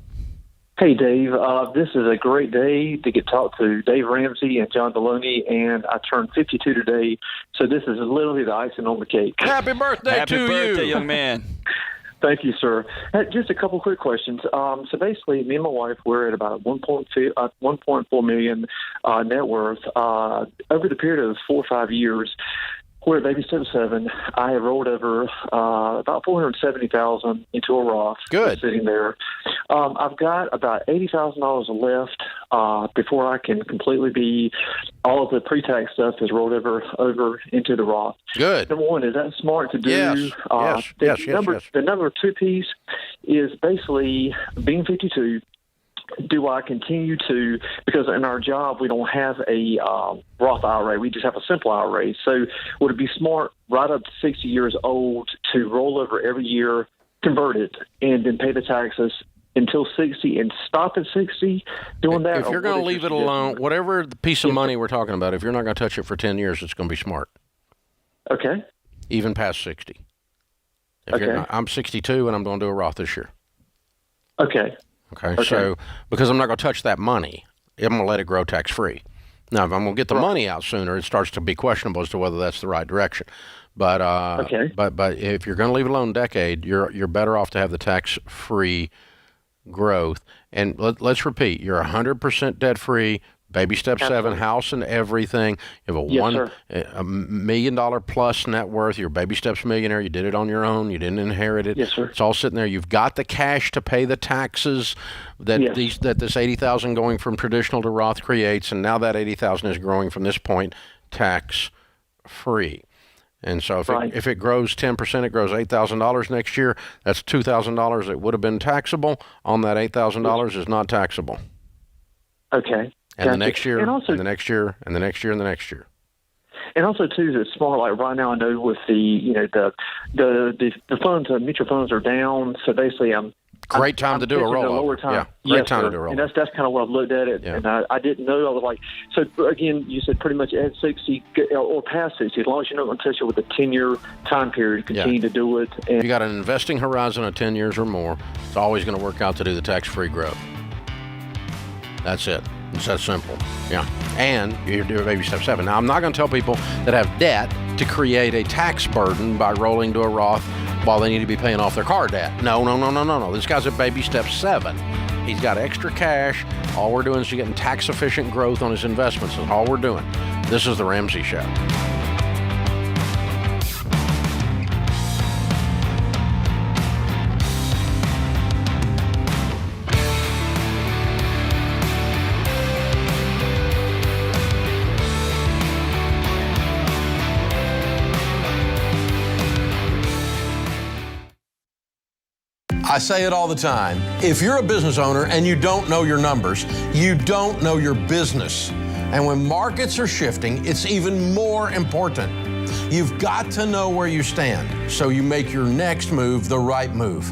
Hey, Dave. This is a great day to get to talk to Dave Ramsey and John Deloney, and I turned 52 today, so this is literally the icing on the cake. Happy birthday to you. Happy birthday, young man. Thank you, sir. Just a couple quick questions. So basically, me and my wife, we're at about 1.4 million net worth. Over the period of 4 or 5 years, we're at baby step 7. I have rolled over about $470,000 into a Roth. Good. Sitting there. I've got about $80,000 left before I can completely be all of the pre-tax stuff is rolled over into the Roth. Good. Number one, is that smart to do? Yes. Yes. The number two piece is basically being 52. Do I continue to, because in our job we don't have a Roth IRA, we just have a simple IRA. So would it be smart right up to 60 years old to roll over every year, convert it, and then pay the taxes until 60 and stop at 60 doing that? If you're going to leave it alone, whatever the piece of money we're talking about, if you're not going to touch it for 10 years, it's going to be smart. Okay. Even past 60. Okay. I'm 62 and I'm going to do a Roth this year. Okay. Okay, so because I'm not going to touch that money, I'm going to let it grow tax-free. Now, if I'm going to get the money out sooner, it starts to be questionable as to whether that's the right direction. But but if you're going to leave it alone a decade, you're better off to have the tax-free growth. And let's repeat, you're 100% debt-free, baby step 7, house and everything. You have $1 million plus net worth. You're baby steps millionaire. You did it on your own. You didn't inherit it. Yes, sir. It's all sitting there. You've got the cash to pay the taxes that this $80,000 going from traditional to Roth creates, and now that $80,000 is growing from this point tax free. And so if it grows 10%, it grows $8,000 next year. That's $2,000 that would have been taxable on that $8,000 is not taxable. Okay. And the next year, and the next year, and the next year, and the next year. And also too, it's smart. Like right now, I know with the funds, mutual funds are down. So basically, Great time to do a rollover. Yeah, great time to do a rollover. And that's kind of what I've looked at it. Yeah. And I didn't know. I was like, so again, you said pretty much at 60 or past 60, as long as you're not going to touch it with a 10-year time period, continue to do it. And you got an investing horizon of 10 years or more, it's always going to work out to do the tax-free growth. That's it. It's that simple. Yeah. And you're doing baby step 7. Now, I'm not going to tell people that have debt to create a tax burden by rolling to a Roth while they need to be paying off their car debt. No. This guy's at baby step 7. He's got extra cash. All we're doing is getting tax-efficient growth on his investments. That's all we're doing. This is The Ramsey Show. I say it all the time. If you're a business owner and you don't know your numbers, you don't know your business. And when markets are shifting, it's even more important. You've got to know where you stand so you make your next move the right move.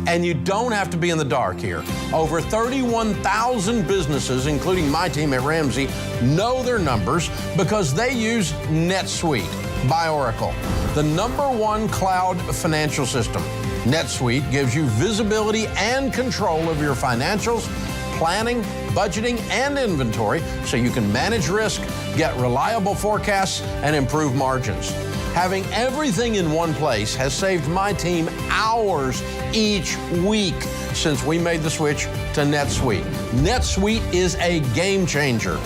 And you don't have to be in the dark here. Over 31,000 businesses, including my team at Ramsey, know their numbers because they use NetSuite by Oracle, the #1 cloud financial system. NetSuite gives you visibility and control of your financials, planning, budgeting, and inventory so you can manage risk, get reliable forecasts, and improve margins. Having everything in one place has saved my team hours each week since we made the switch to NetSuite. NetSuite is a game changer.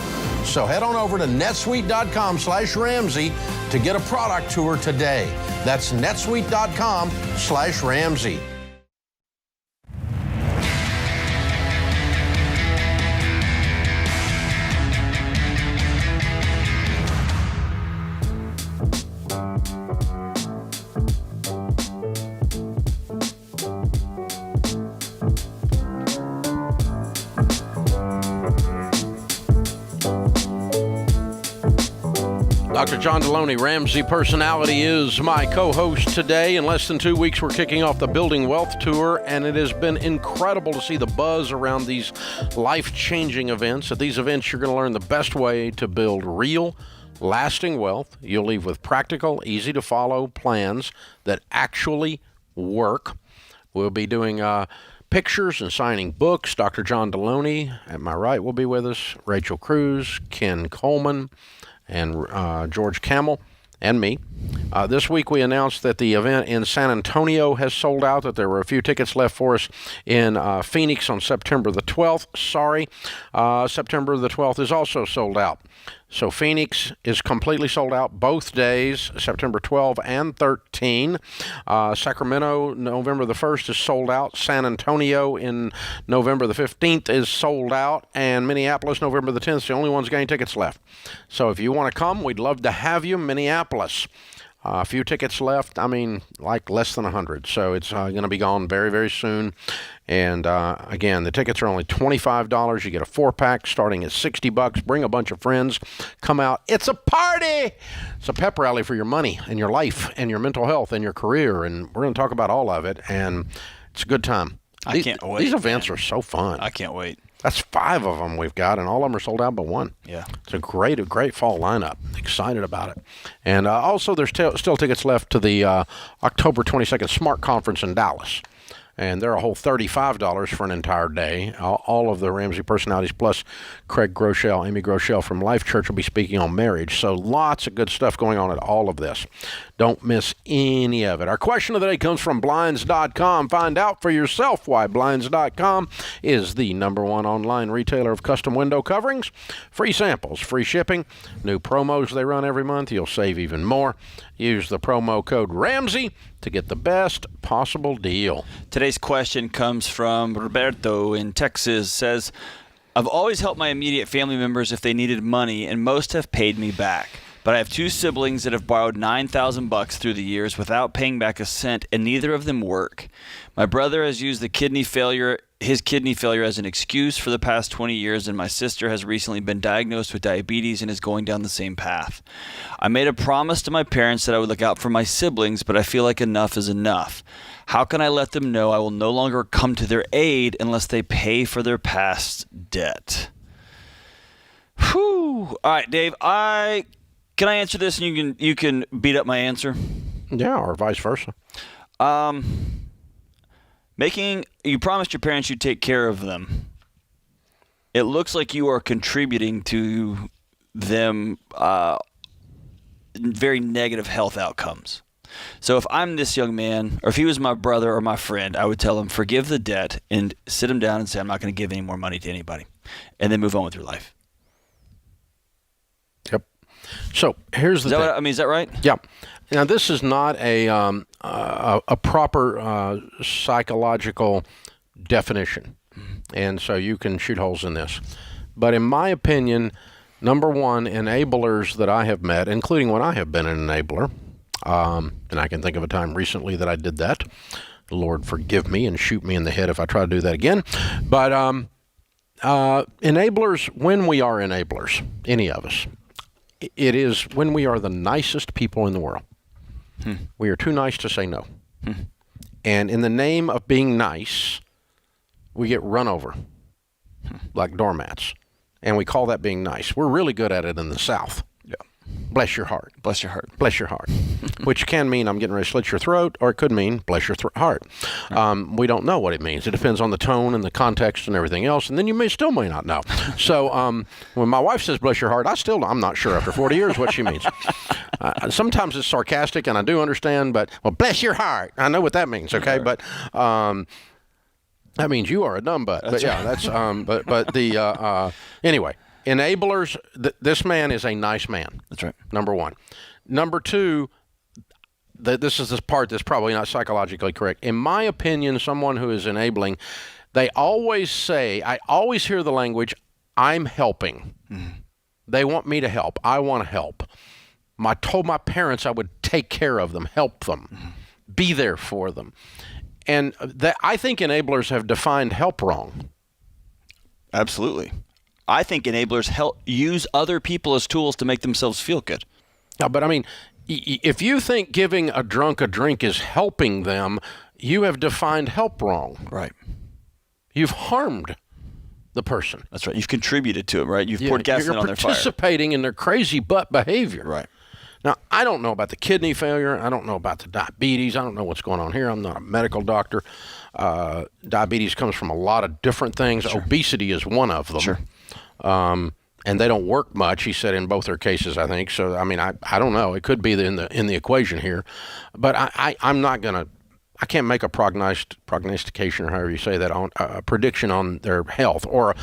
So head on over to netsuite.com/Ramsey to get a product tour today. That's netsuite.com/Ramsey. Dr. John Deloney, Ramsey Personality, is my co-host today. In less than 2 weeks, we're kicking off the Building Wealth Tour, and it has been incredible to see the buzz around these life-changing events. At these events, you're going to learn the best way to build real, lasting wealth. You'll leave with practical, easy-to-follow plans that actually work. We'll be doing pictures and signing books. Dr. John Deloney, at my right, will be with us. Rachel Cruz, Ken Coleman, and George Camel, and me. This week we announced that the event in San Antonio has sold out, that there were a few tickets left for us in Phoenix on September the 12th. Sorry, September the 12th is also sold out. So Phoenix is completely sold out both days, September 12 and 13. Sacramento, November the 1st is sold out. San Antonio in November the 15th is sold out. And Minneapolis, November the 10th is the only ones getting tickets left. So if you want to come, we'd love to have you. Minneapolis. A few tickets left. I mean, like less than 100. So it's going to be gone very, very soon. And again, the tickets are only $25. You get a 4-pack starting at $60. Bring a bunch of friends. Come out. It's a party. It's a pep rally for your money and your life and your mental health and your career. And we're going to talk about all of it. And it's a good time. I can't wait. These events are so fun. I can't wait. That's 5 of them we've got, and all of them are sold out but 1. Yeah. It's a great fall lineup. Excited about it. And also, there's still tickets left to the October 22nd Smart Conference in Dallas. And they're a whole $35 for an entire day. All of the Ramsey personalities, plus Craig Groeschel, Amy Groeschel from Life Church will be speaking on marriage. So lots of good stuff going on at all of this. Don't miss any of it. Our question of the day comes from Blinds.com. Find out for yourself why Blinds.com is the #1 online retailer of custom window coverings. Free samples, free shipping, new promos they run every month. You'll save even more. Use the promo code Ramsey to get the best possible deal. Today's question comes from Roberto in Texas. Says, I've always helped my immediate family members if they needed money, and most have paid me back. But I have 2 siblings that have borrowed $9,000 through the years without paying back a cent, and neither of them work. My brother has used the kidney failure his kidney failure as an excuse for the past 20 years, and my sister has recently been diagnosed with diabetes and is going down the same path. I made a promise to my parents that I would look out for my siblings, but I feel like enough is enough. How can I let them know I will no longer come to their aid unless they pay for their past debt? Whew. All right, Dave, can I answer this and you can beat up my answer? Yeah, or vice versa. You promised your parents you'd take care of them. It looks like you are contributing to them very negative health outcomes. So if I'm this young man, or if he was my brother or my friend, I would tell him, forgive the debt and sit him down and say, I'm not going to give any more money to anybody. And then move on with your life. Yep. So here's the thing. Is that right? Yeah. Now, this is not a proper psychological definition, and so you can shoot holes in this. But in my opinion, number one, enablers that I have met, including when I have been an enabler, and I can think of a time recently that I did that. The Lord forgive me and shoot me in the head if I try to do that again. But enablers, when we are enablers, any of us, it is when we are the nicest people in the world. We are too nice to say no. And in the name of being nice, we get run over like doormats. And we call that being nice. We're really good at it in the South. Yeah. Bless your heart. Bless your heart. Bless your heart. Which can mean I'm getting ready to slit your throat, or it could mean bless your heart. We don't know what it means. It depends on the tone and the context and everything else, and then you still may not know. So when my wife says bless your heart, I'm not sure after 40 years what she means. Sometimes it's sarcastic, and I do understand, but, well, bless your heart. I know what that means, okay? But that means you are a dumb butt. But yeah, that's anyway. Enablers, this man is a nice man. That's right. Number one. Number two, this is this part that's probably not psychologically correct. In my opinion, someone who is enabling, they always say, I always hear the language, I'm helping. They want me to help. I want to help. I told my parents I would take care of them, help them, be there for them. And I think enablers have defined help wrong. Absolutely. I think enablers use other people as tools to make themselves feel good. Yeah, but I mean, if you think giving a drunk a drink is helping them, you have defined help wrong. Right. You've harmed the person. That's right. You've contributed to it, right? You've poured gasoline on their fire. You're participating in their crazy butt behavior. Right. Now, I don't know about the kidney failure. I don't know about the diabetes. I don't know what's going on here. I'm not a medical doctor. Diabetes comes from a lot of different things. Sure. Obesity is one of them. Sure. And they don't work much, he said, in both their cases, I think. So, I mean, I don't know. It could be in the equation here. But I'm not going to, I can't make a prognostication, or however you say that, on a prediction on their health, or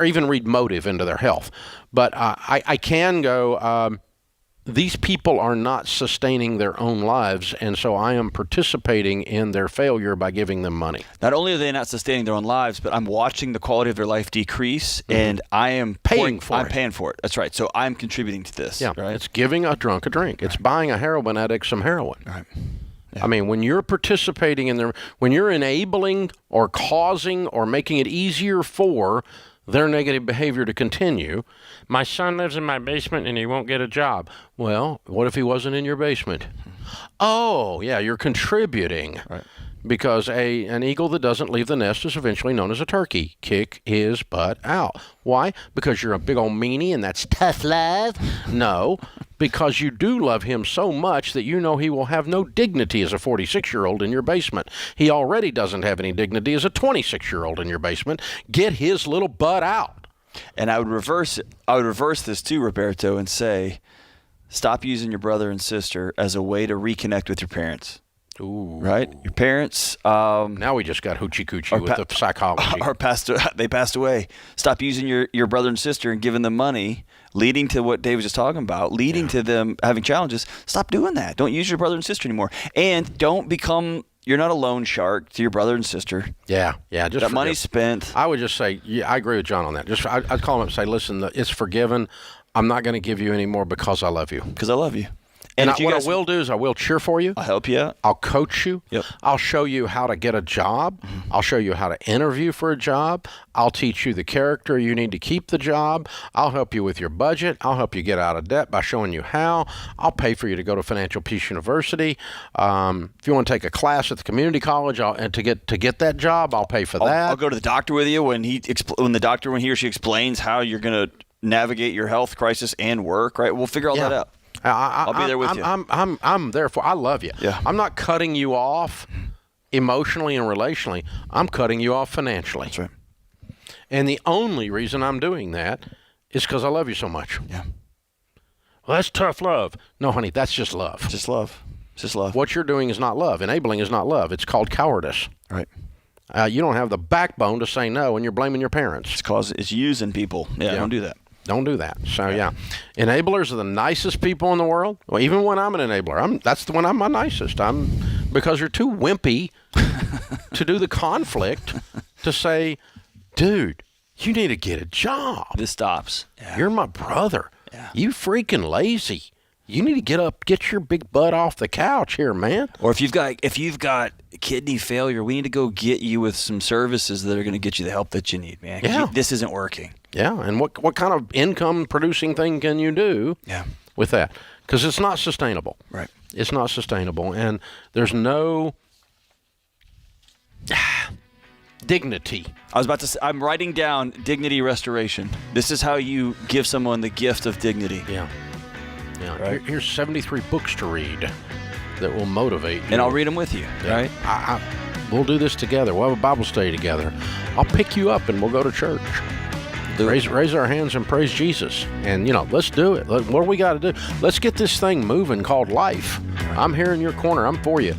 even read motive into their health. But I can go, these people are not sustaining their own lives, and so I am participating in their failure by giving them money. Not only are they not sustaining their own lives, but I'm watching the quality of their life decrease, and I am paying for it. I'm paying for it. That's right. So I'm contributing to this. Yeah, right? It's giving a drunk a drink. It's buying a heroin addict some heroin. Right. Yeah. I mean, when you're participating in when you're enabling or causing or making it easier for their negative behavior to continue. My son lives in my basement and he won't get a job. Well, what if he wasn't in your basement? Oh, yeah, you're contributing. Right. Because an eagle that doesn't leave the nest is eventually known as a turkey. Kick his butt out. Why? Because you're a big old meanie and that's tough love? No, because you do love him so much that you know he will have no dignity as a 46-year-old in your basement. He already doesn't have any dignity as a 26-year-old in your basement. Get his little butt out. And I would reverse it. I would reverse this too, Roberto, and say, stop using your brother and sister as a way to reconnect with your parents. Ooh. Right? Your parents. Now we just got hoochie-coochie with the psychology. They passed away. Stop using your brother and sister and giving them money, leading to what Dave was just talking about, leading to them having challenges. Stop doing that. Don't use your brother and sister anymore. And don't become, you're not a loan shark to your brother and sister. Yeah. Just that money's spent. I would just say, yeah, I agree with John on that. I'd call him up and say, listen, it's forgiven. I'm not going to give you any more because I love you. Because I love you. And what I will do is I will cheer for you. I'll help you out. I'll coach you. Yep. I'll show you how to get a job. I'll show you how to interview for a job. I'll teach you the character you need to keep the job. I'll help you with your budget. I'll help you get out of debt by showing you how. I'll pay for you to go to Financial Peace University. If you want to take a class at the community college and to get that job, I'll pay for that. I'll go to the doctor with you when he or she explains how you're going to navigate your health crisis and work. Right? We'll figure all that out. I'll be there with you. I'm there for. I love you. Yeah. I'm not cutting you off emotionally and relationally. I'm cutting you off financially. That's right. And the only reason I'm doing that is because I love you so much. Yeah. Well, that's tough love. No, honey, that's just love. Just love. Just love. What you're doing is not love. Enabling is not love. It's called cowardice. Right. You don't have the backbone to say no, and you're blaming your parents. It's using people. Yeah. Don't do that. Don't do that. So, yeah. Enablers are the nicest people in the world. Well, even when I'm an enabler, that's when I'm my nicest. Because you're too wimpy to do the conflict to say, dude, you need to get a job. This stops. Yeah. You're my brother. Yeah. You freaking lazy. You need to get up, get your big butt off the couch here, man. Or if you've got kidney failure, we need to go get you with some services that are going to get you the help that you need, man. Yeah. This isn't working. Yeah, and what kind of income-producing thing can you do with that? Because it's not sustainable. Right. It's not sustainable, and there's no dignity. I was about to say, I'm writing down dignity restoration. This is how you give someone the gift of dignity. Yeah. Yeah. Right. Here's 73 books to read that will motivate you. And I'll read them with you, right? We'll do this together. We'll have a Bible study together. I'll pick you up and we'll go to church. Raise our hands and praise Jesus. And, let's do it. What do we got to do? Let's get this thing moving called life. I'm here in your corner. I'm for you.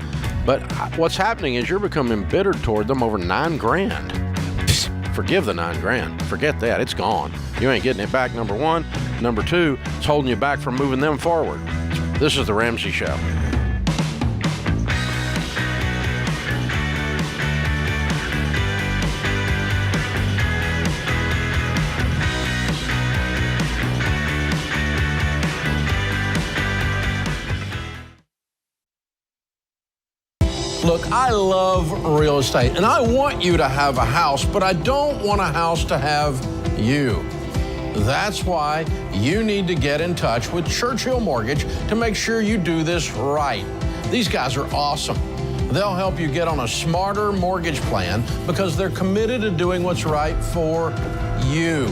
But what's happening is you're becoming embittered toward them over $9,000. Forgive the $9,000. Forget that. It's gone. You ain't getting it back, number one. Number two, it's holding you back from moving them forward. This is The Ramsey Show. Look, I love real estate, and I want you to have a house, but I don't want a house to have you. That's why you need to get in touch with Churchill Mortgage to make sure you do this right. These guys are awesome. They'll help you get on a smarter mortgage plan because they're committed to doing what's right for you.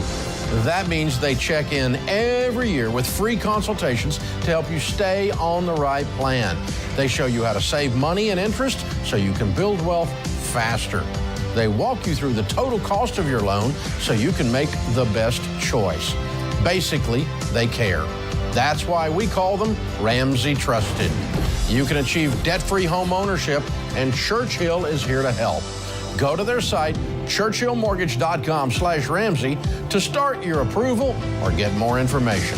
That means they check in every year with free consultations to help you stay on the right plan. They show you how to save money and interest so you can build wealth faster. They walk you through the total cost of your loan so you can make the best choice. Basically, they care. That's why we call them Ramsey Trusted. You can achieve debt-free home ownership, and Churchill is here to help. Go to their site, churchillmortgage.com/Ramsey, to start your approval or get more information.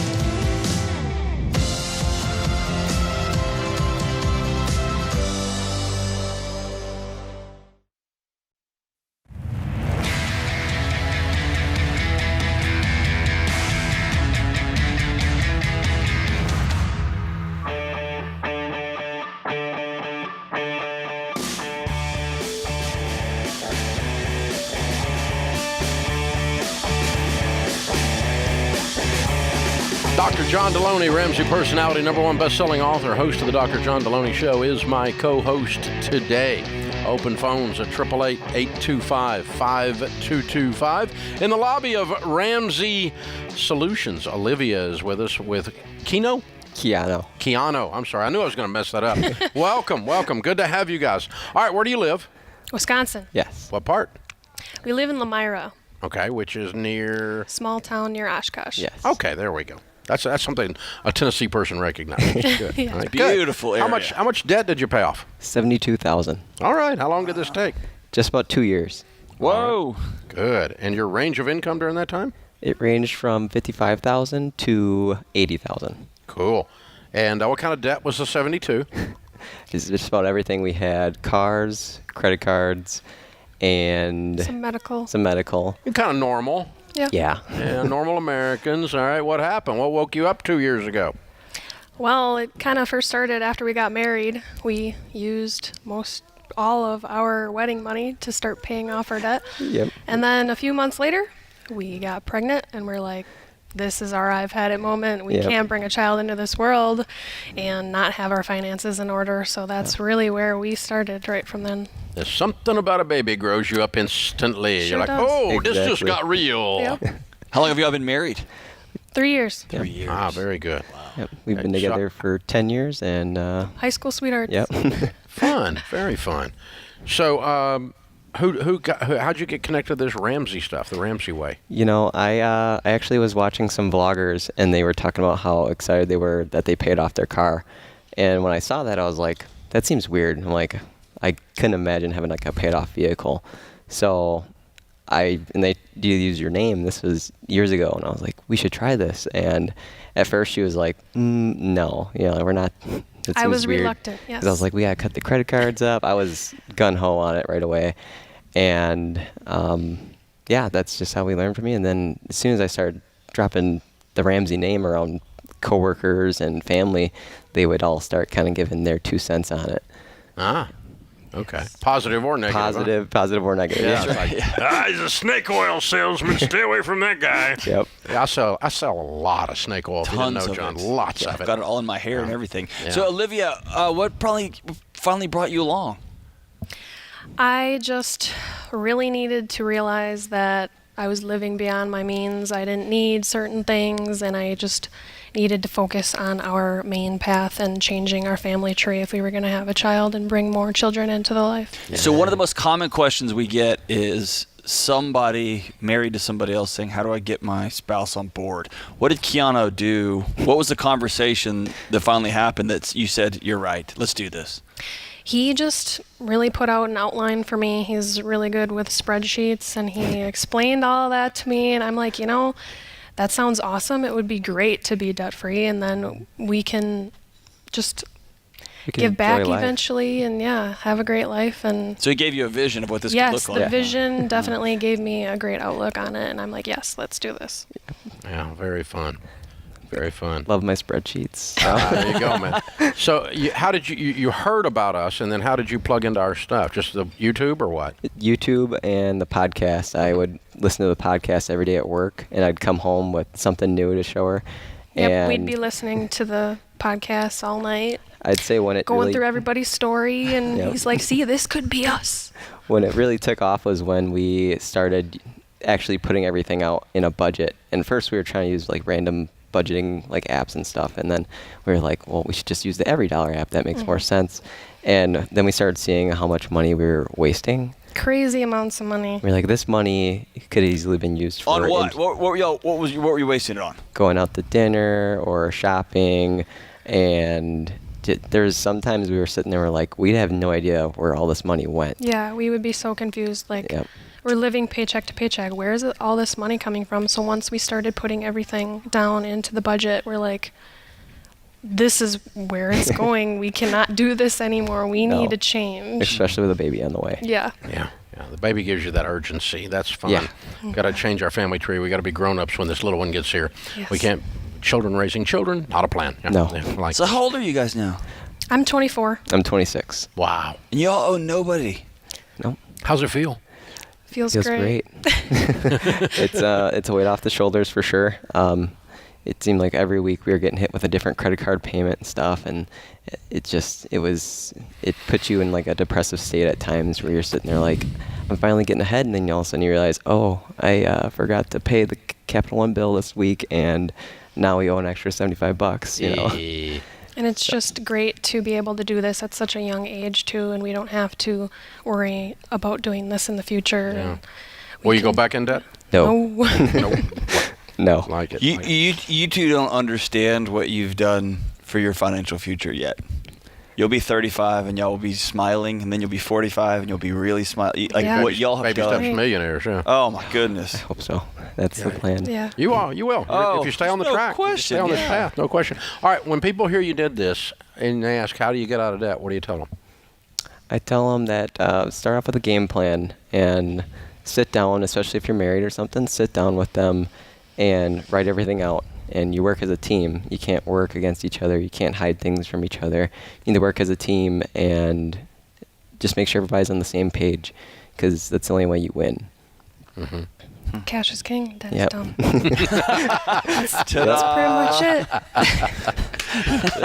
Dr. John Deloney, Ramsey personality, #1 best-selling author, host of the Dr. John Deloney Show, is my co-host today. Open phones at 888-825-5225. In the lobby of Ramsey Solutions, Olivia is with us with Keanu, I'm sorry. I knew I was going to mess that up. Welcome. Good to have you guys. All right, where do you live? Wisconsin. Yes. What part? We live in Lamira. Okay, which is near? Small town near Oshkosh. Yes. Okay, there we go. That's something a Tennessee person recognizes. Good. Yeah. Right, beautiful area. How much debt did you pay off? $72,000. All right. How long did this take? Just about 2 years. Whoa. Good. And your range of income during that time? It ranged from $55,000 to $80,000. Cool. And what kind of debt was the 72? It's just about everything we had: cars, credit cards, and Some medical. You're kind of normal. Yeah. Yeah. Yeah, normal Americans. All right. What happened? What woke you up 2 years ago? Well, it kind of first started after we got married. We used all of our wedding money to start paying off our debt. Yep. And then a few months later, we got pregnant, and we're like, this is our I've had it moment. We can't bring a child into this world and not have our finances in order. So that's really where we started right from then. There's something about a baby grows you up instantly. Sure You're like, does. oh, this just got real. Yep. How long have y'all been married? 3 years. 3 years. Ah, very good. Yep. We've been together for 10 years and High school sweethearts. Yep. Fun, very fun. So, how'd you get connected to this Ramsey stuff, the Ramsey way? You know, I actually was watching some vloggers, and they were talking about how excited they were that they paid off their car. And when I saw that, I was like, that seems weird. I'm like, I couldn't imagine having like a paid off vehicle. So and they, do you use your name? This was years ago, and I was like, we should try this. And at first she was like, no, we're not. I was weird. reluctant, yes. 'Cause I was like, we gotta cut the credit cards up. I was gung-ho on it right away. And that's just how we learned from me. And then as soon as I started dropping the Ramsey name around coworkers and family, they would all start kind of giving their 2 cents on it. Ah, okay. Positive or negative? Positive or negative. Yeah. Like, he's a snake oil salesman. Stay away from that guy. Yep. Yeah, I sell a lot of snake oil. If you didn't know, John, lots of it. I've got it all in my hair and everything. Yeah. So, Olivia, what probably finally brought you along? I just really needed to realize that I was living beyond my means. I didn't need certain things, and I just needed to focus on our main path and changing our family tree if we were going to have a child and bring more children into the life. Yeah. So one of the most common questions we get is somebody married to somebody else saying, how do I get my spouse on board? What did Keanu do? What was the conversation that finally happened that you said, you're right, let's do this? He just really put out an outline for me. He's really good with spreadsheets, and he explained all of that to me, and I'm like, that sounds awesome. It would be great to be debt-free, and then we can just give back eventually and, have a great life. And so he gave you a vision of what this could look like. Yes, the vision definitely gave me a great outlook on it, and I'm like, yes, let's do this. Yeah, very fun. Very fun. Love my spreadsheets. There you go, man. So how did you heard about us, and then how did you plug into our stuff? Just the YouTube or what? YouTube and the podcast. I would listen to the podcast every day at work, and I'd come home with something new to show her. Yep, and we'd be listening to the podcast all night. I'd say when it going through everybody's story, and he's like, see, this could be us. When it really took off was when we started actually putting everything out in a budget. And first we were trying to use like random budgeting like apps and stuff, and then we were like, well, we should just use the EveryDollar app. That makes more sense. And then we started seeing how much money we were wasting. Crazy amounts of money. We're like, this money could have easily been used for on what? What were you wasting it on? Going out to dinner or shopping, and there's sometimes we were sitting there, we're like, we have no idea where all this money went. Yeah, we would be so confused. Like, we're living paycheck to paycheck. Where is all this money coming from? So once we started putting everything down into the budget, we're like, this is where it's going. We cannot do this anymore. We need to change. Especially with a baby on the way. Yeah. Yeah. The baby gives you that urgency. That's fun. Yeah. Got to change our family tree. We got to be grown-ups when this little one gets here. Yes. We can't. Children raising children, not a plan. Yeah. No. So how old are you guys now? I'm 24. I'm 26. Wow. And y'all owe nobody. No. How's it feel? Feels great. It's a weight off the shoulders for sure. It seemed like every week we were getting hit with a different credit card payment and stuff, and it puts you in like a depressive state at times where you're sitting there like, I'm finally getting ahead, and then all of a sudden you realize, oh, I forgot to pay the Capital One bill this week, and now we owe an extra $75. And it's just great to be able to do this at such a young age too, and we don't have to worry about doing this in the future. Yeah. Will you go back in debt? No. No. Like it. You two don't understand what you've done for your financial future yet. You'll be 35 and y'all will be smiling, and then you'll be 45 and you'll be really smiling. Like what y'all have Baby done. steps millionaires, yeah. Oh my goodness. I hope so. That's the plan. Yeah. You will. If you stay on the track, stay on this path, no question. All right, when people hear you did this and they ask, how do you get out of debt, what do you tell them? I tell them that start off with a game plan and sit down, especially if you're married or something, sit down with them and write everything out and you work as a team. You can't work against each other. You can't hide things from each other. You need to work as a team and just make sure everybody's on the same page, because that's the only way you win. Mm-hmm. Cash is king. That's Yep. dumb. That's pretty much it.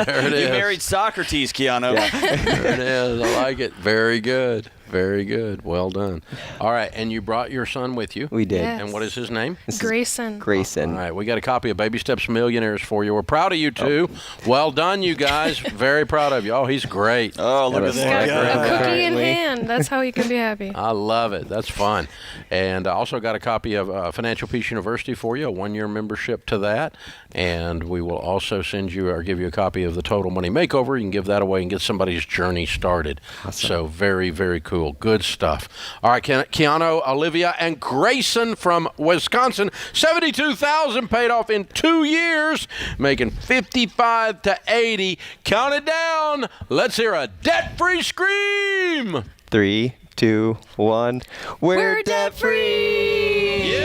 There it is. You married Socrates, Keanu. There it is. I like it. Very good. Very good. Well done. All right, and you brought your son with you? We did. Yes. And what is his name? Grayson. Grayson. All right, we got a copy of Baby Steps Millionaires for you. We're proud of you two. Well done, you guys. Very proud of you. Oh, he's great. Oh, look at He's got that. a cookie in hand. That's how you can be happy. I love it. That's fun. And I also got a copy of Financial Peace University for you, a 1-year membership to that. And we will also send you or give you a copy of the Total Money Makeover. You can give that away and get somebody's journey started. Awesome. So very, very cool. Good stuff. All right, Keanu, Olivia, and Grayson from Wisconsin. $72,000 paid off in 2 years, making $55,000 to $80,000. Count it down. Let's hear a debt-free scream. 3, 2, 1. We're debt-free!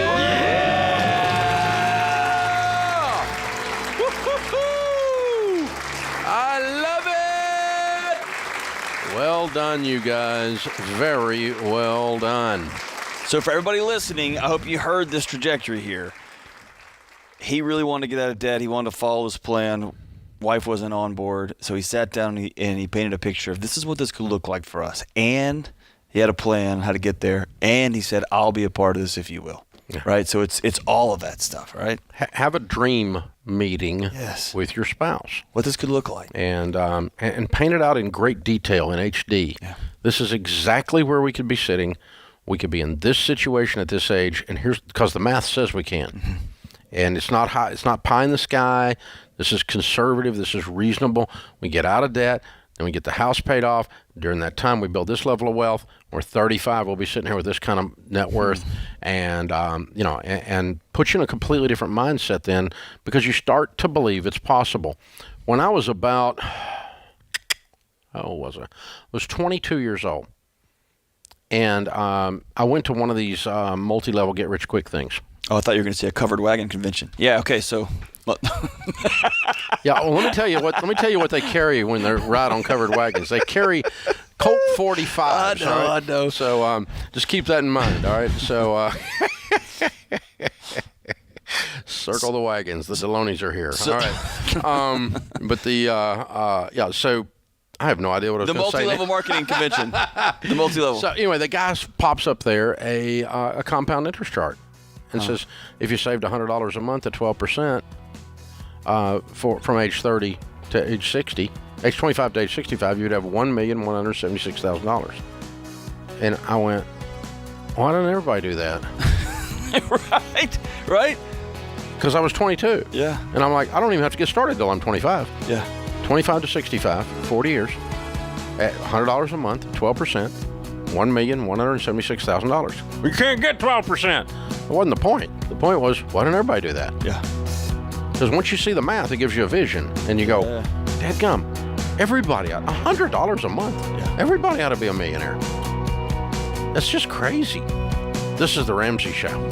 Woo-hoo-hoo! I love it! Well done, you guys. Very well done. So for everybody listening, I hope you heard this trajectory here. He really wanted to get out of debt. He wanted to follow his plan. Wife wasn't on board. So he sat down and he painted a picture of this is what this could look like for us. And he had a plan how to get there. And he said, I'll be a part of this if you will. Yeah. Right? So it's all of that stuff, right? Have a dream meeting with your spouse. What this could look like. And paint it out in great detail in HD. Yeah. This is exactly where we could be sitting. We could be in this situation at this age, and here's because the math says we can. Mm-hmm. And it's not high, it's not pie in the sky. This is conservative. This is reasonable. We get out of debt, then we get the house paid off. During that time, we build this level of wealth. We're 35. We'll be sitting here with this kind of net worth, and and put you in a completely different mindset then, because you start to believe it's possible. When I was about, how old was I? I was 22 years old. And I went to one of these multi-level get-rich-quick things. Oh, I thought you were going to say a covered wagon convention. Yeah. Okay. So. Yeah. Well, let me tell you what they carry when they're right on covered wagons. They carry Colt 45s. I know. So just keep that in mind. All right. So circle the wagons. The Delonis are here. All right. But the So. I have no idea what I was going to say. The multi-level marketing convention. The multi-level. So anyway, the guy pops up there a compound interest chart and says, if you saved $100 a month at 12% from age 30 to age 60, age 25 to age 65, you'd have $1,176,000. And I went, why doesn't everybody do that? Right. Because I was 22. Yeah. And I'm like, I don't even have to get started till I'm 25. Yeah. 25 to 65, 40 years, at $100 a month, 12%, $1,176,000. We can't get 12%. It wasn't the point. The point was, why didn't everybody do that? Yeah. Because once you see the math, it gives you a vision, and you go, dadgum, everybody, $100 a month, everybody ought to be a millionaire. That's just crazy. This is The Ramsey Show.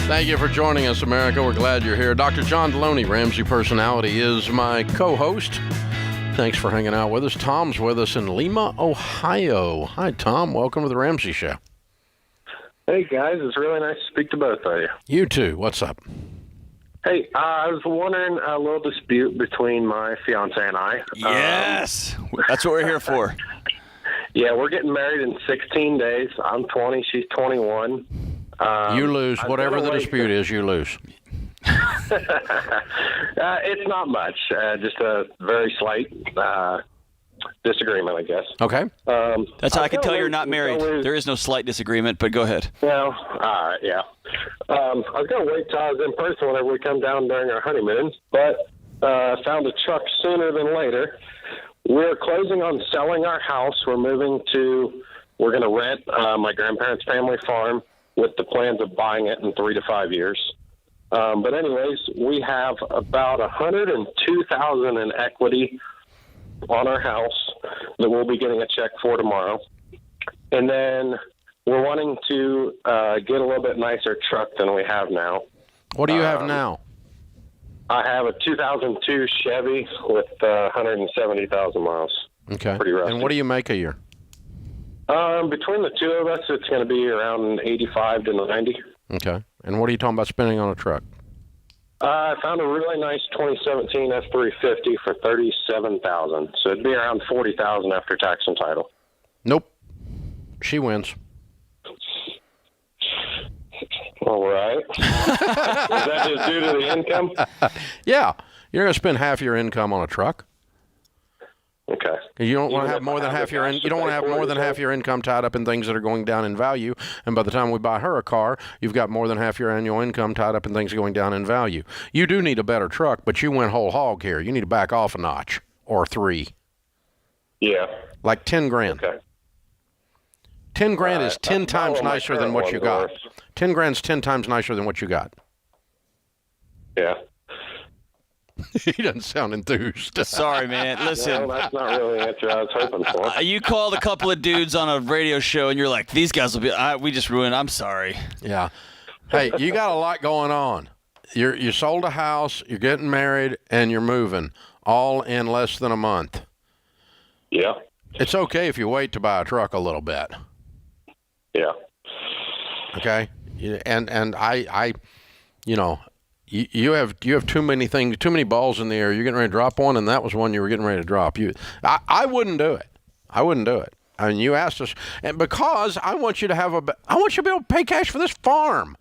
Thank you for joining us, America. We're glad you're here. Dr. John Deloney, Ramsey Personality, is my co-host. Thanks for hanging out with us. Tom's with us in Lima, Ohio. Hi, Tom. Welcome to The Ramsey Show. Hey, guys. It's really nice to speak to both of you. You too. What's up? Hey, I was wondering a little dispute between my fiance and I. Yes. That's what we're here for. Yeah, we're getting married in 16 days. I'm 20. She's 21. You lose. Whatever the dispute is, you lose. It's not much. Just a very slight disagreement, I guess. Okay. That's how I can tell you're not married. There is no slight disagreement, but go ahead. Well, all right, yeah. I was going to wait till I was in person whenever we come down during our honeymoon, but found a truck sooner than later. We're closing on selling our house. We're going to rent my grandparents' family farm with the plans of buying it in 3 to 5 years. But anyways, we have about $102,000 in equity on our house that we'll be getting a check for tomorrow. And then we're wanting to get a little bit nicer truck than we have now. What do you have now? I have a 2002 Chevy with 170,000 miles. Okay. Pretty rusty. And what do you make a year? Between the two of us, it's going to be around 85 to 90. Okay. And what are you talking about spending on a truck? I found a really nice 2017 F350 for $37,000. So it'd be around $40,000 after tax and title. Nope. She wins. All right. Is that just due to the income? Yeah. You're going to spend half your income on a truck. Okay. You don't want to have more than half your half your income tied up in things that are going down in value. And by the time we buy her a car, you've got more than half your annual income tied up in things going down in value. You do need a better truck, but you went whole hog here. You need to back off a notch or 3. Yeah. Like 10 grand. Okay. 10 grand is 10 times nicer than what you got. 10 grand's 10 times nicer than what you got. Yeah. He doesn't sound enthused. Sorry, man. Listen. Well, that's not really the answer I was hoping for. You called a couple of dudes on a radio show, and you're like, these guys will be, we just ruined. I'm sorry. Yeah. Hey, you got a lot going on. You sold a house, you're getting married, and you're moving, all in less than a month. Yeah. It's okay if you wait to buy a truck a little bit. Yeah. Okay? And I you know, you have too many things, too many balls in the air. You're getting ready to drop one, and that was one you were getting ready to drop. I wouldn't do it. I wouldn't do it. I mean, you asked us, and because I want you to I want you to be able to pay cash for this farm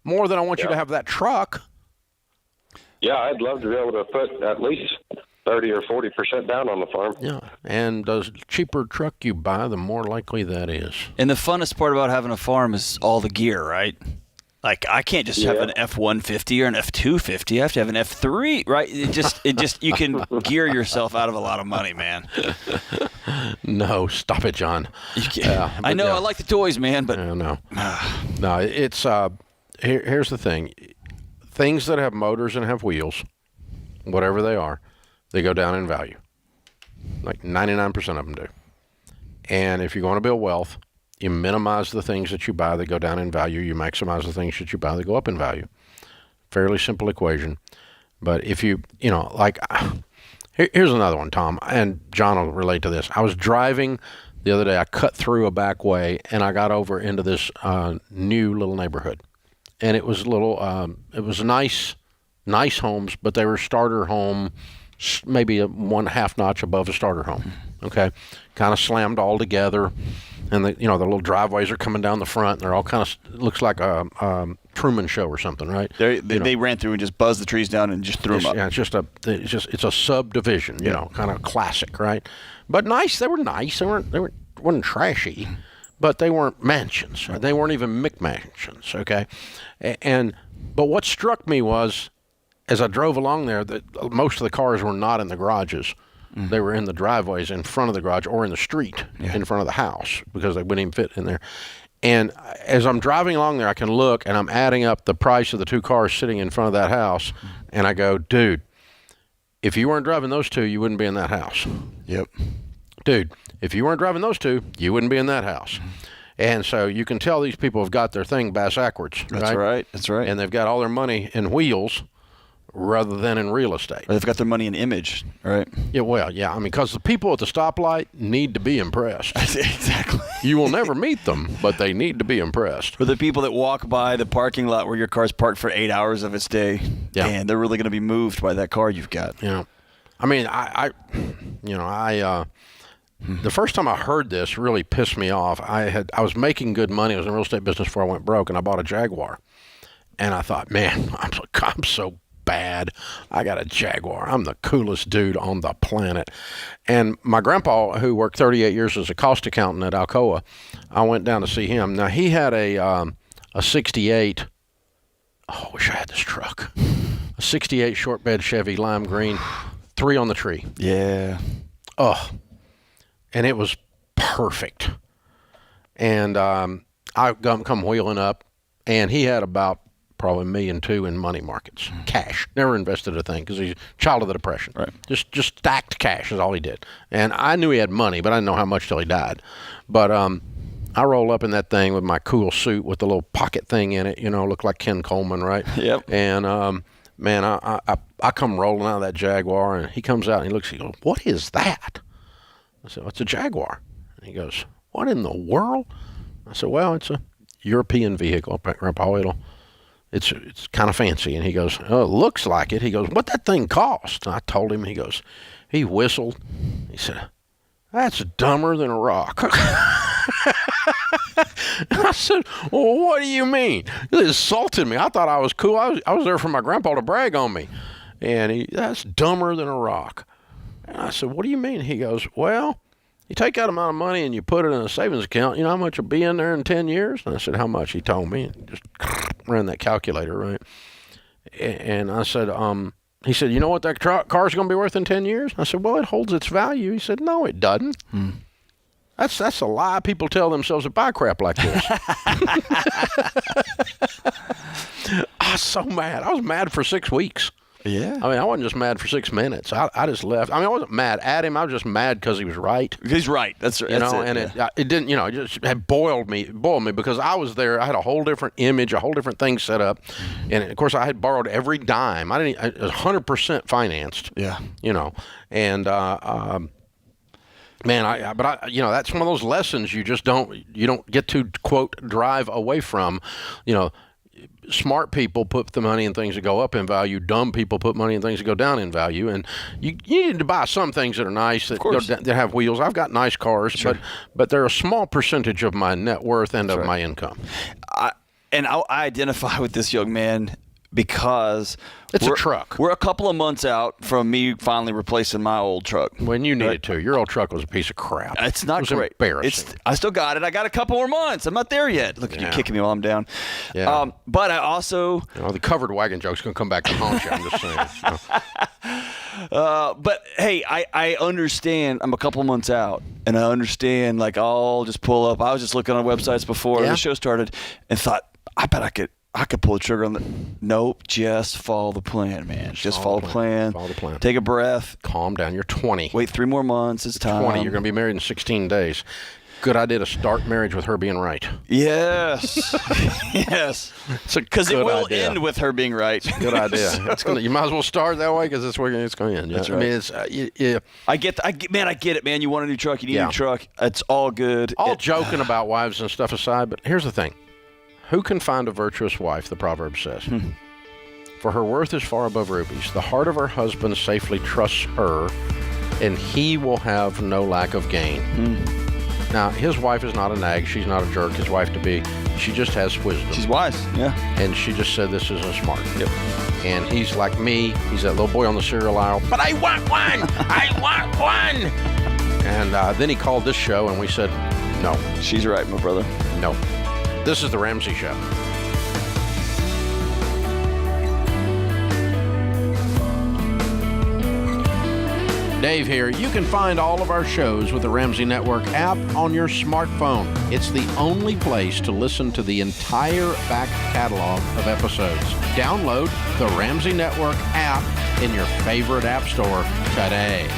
more than I want you to have that truck. Yeah, I'd love to be able to put at least 30 or 40% down on the farm. Yeah, and the cheaper truck you buy, the more likely that is. And the funnest part about having a farm is all the gear, right? Like, I can't just have an F-150 or an F-250. I have to have an F3, right? It just you can gear yourself out of a lot of money, man. No, stop it, John. I know, I like the toys, man, but... No, it's... Here's the thing. Things that have motors and have wheels, whatever they are, they go down in value. Like 99% of them do. And if you're going to build wealth, you minimize the things that you buy that go down in value. You maximize the things that you buy that go up in value. Fairly simple equation. But if here's another one, Tom, and John will relate to this. I was driving the other day. I cut through a back way, and I got over into this new little neighborhood. And it was it was nice homes, but they were starter home, maybe a 1/2 notch above a starter home. Okay, kind of slammed all together, and the little driveways are coming down the front. And they're all kind of looks like a Truman Show or something, right? They ran through and just buzzed the trees down and just threw them up. Yeah, it's a subdivision, kind of classic, right? But nice. They were nice. They weren't trashy, but they weren't mansions. They weren't even McMansions. Okay, but what struck me was, as I drove along there, that most of the cars were not in the garages. Mm-hmm. They were in the driveways in front of the garage or in the street in front of the house because they wouldn't even fit in there. And as I'm driving along there, I can look and I'm adding up the price of the 2 cars sitting in front of that house. And I go, dude, if you weren't driving those 2, you wouldn't be in that house. Yep. Dude, if you weren't driving those 2, you wouldn't be in that house. And so you can tell these people have got their thing backwards. That's right. That's right. And they've got all their money in wheels rather than in real estate. Or they've got their money in image, right? Yeah, well, yeah. I mean, because the people at the stoplight need to be impressed. Exactly. You will never meet them, but they need to be impressed. Or the people that walk by the parking lot where your car's parked for 8 hours of its day, and they're really going to be moved by that car you've got. Yeah. I mean, the first time I heard this really pissed me off. I was making good money. I was in the real estate business before I went broke, and I bought a Jaguar. And I thought, man, I'm so bad. I got a Jaguar. I'm the coolest dude on the planet. And my grandpa, who worked 38 years as a cost accountant at Alcoa, I went down to see him. Now, he had a 68. Oh, I wish I had this truck. A 68 short bed Chevy lime green, 3 on the tree. Yeah. Oh, and it was perfect. And I come wheeling up, and he had about probably $1.2 million in money markets, cash. Never invested a thing because he's a child of the Depression. Right. Just stacked cash is all he did. And I knew he had money, but I didn't know how much till he died. But I roll up in that thing with my cool suit with the little pocket thing in it, look like Ken Coleman, right? Yep. And man, I come rolling out of that Jaguar, and he comes out and he looks, he goes, "What is that?" I said, "Well, it's a Jaguar." And he goes, "What in the world?" I said, "Well, it's a European vehicle, Grandpa. It's kind of fancy." And he goes, "Oh, it looks like it." He goes, "What that thing cost?" And I told him. He whistled. He said, "That's dumber than a rock." And I said, "Well, what do you mean?" He insulted me. I thought I was cool. I was there for my grandpa to brag on me. And "That's dumber than a rock." And I said, "What do you mean?" He goes, "Well, you take that amount of money and you put it in a savings account, you know how much will be in there in 10 years? And I said, "How much?" He told me. Just ran that calculator, right? And I said, he said, "You know what that car's going to be worth in 10 years? I said, "Well, it holds its value." He said, "No, it doesn't." That's a lie people tell themselves to buy crap like this. I was so mad. I was mad for 6 weeks. Yeah. I mean, I wasn't just mad for 6 minutes. I just left. I mean, I wasn't mad at him. I was just mad because he was right. He's right. That's right. It didn't, it just had boiled me because I was there. I had a whole different image, a whole different thing set up. And of course I had borrowed every dime. I was 100% financed. Yeah. And, man, that's one of those lessons you don't get to, quote, drive away from. Smart people put the money in things that go up in value. Dumb people put money in things that go down in value. And you need to buy some things that are nice, that have wheels. I've got nice cars, sure. but they're a small percentage of my net worth and of my income. I identify with this young man because it's a truck. We're a couple of months out from me finally replacing my old truck. When you needed to. Your old truck was a piece of crap. It's not great. Embarrassing. I still got it. I got a couple more months. I'm not there yet. Look at you kicking me while I'm down. Yeah. But I also... the covered wagon joke's going to come back to haunt you. I'm just saying. But, hey, I understand. I'm a couple months out, and I understand, I'll just pull up. I was just looking on websites before the show started and thought, I bet I could pull the trigger on the... Nope, just follow the plan, man. Just follow the plan. Follow the plan. Take a breath. Calm down. You're 20. Wait 3 more months. It's time. 20. You're going to be married in 16 days. Good idea to start marriage with her being right. Yes. Yes. Because it will end with her being right. Good idea. You might as well start that way because that's where it's going to end. That's right. I mean, I get it, man. You want a new truck. You need a new truck. It's all good. Joking about wives and stuff aside, but here's the thing. Who can find a virtuous wife, the proverb says? For her worth is far above rubies. The heart of her husband safely trusts her, and he will have no lack of gain. Now, his wife is not a nag. She's not a jerk. His wife-to-be, she just has wisdom. She's wise, yeah. And she just said this isn't smart. Yep. And he's like me. He's that little boy on the cereal aisle. But I want one! I want one! And then he called this show, and we said, no. She's right, my brother. No. This is The Ramsey Show. Dave here. You can find all of our shows with the Ramsey Network app on your smartphone. It's the only place to listen to the entire back catalog of episodes. Download the Ramsey Network app in your favorite app store today.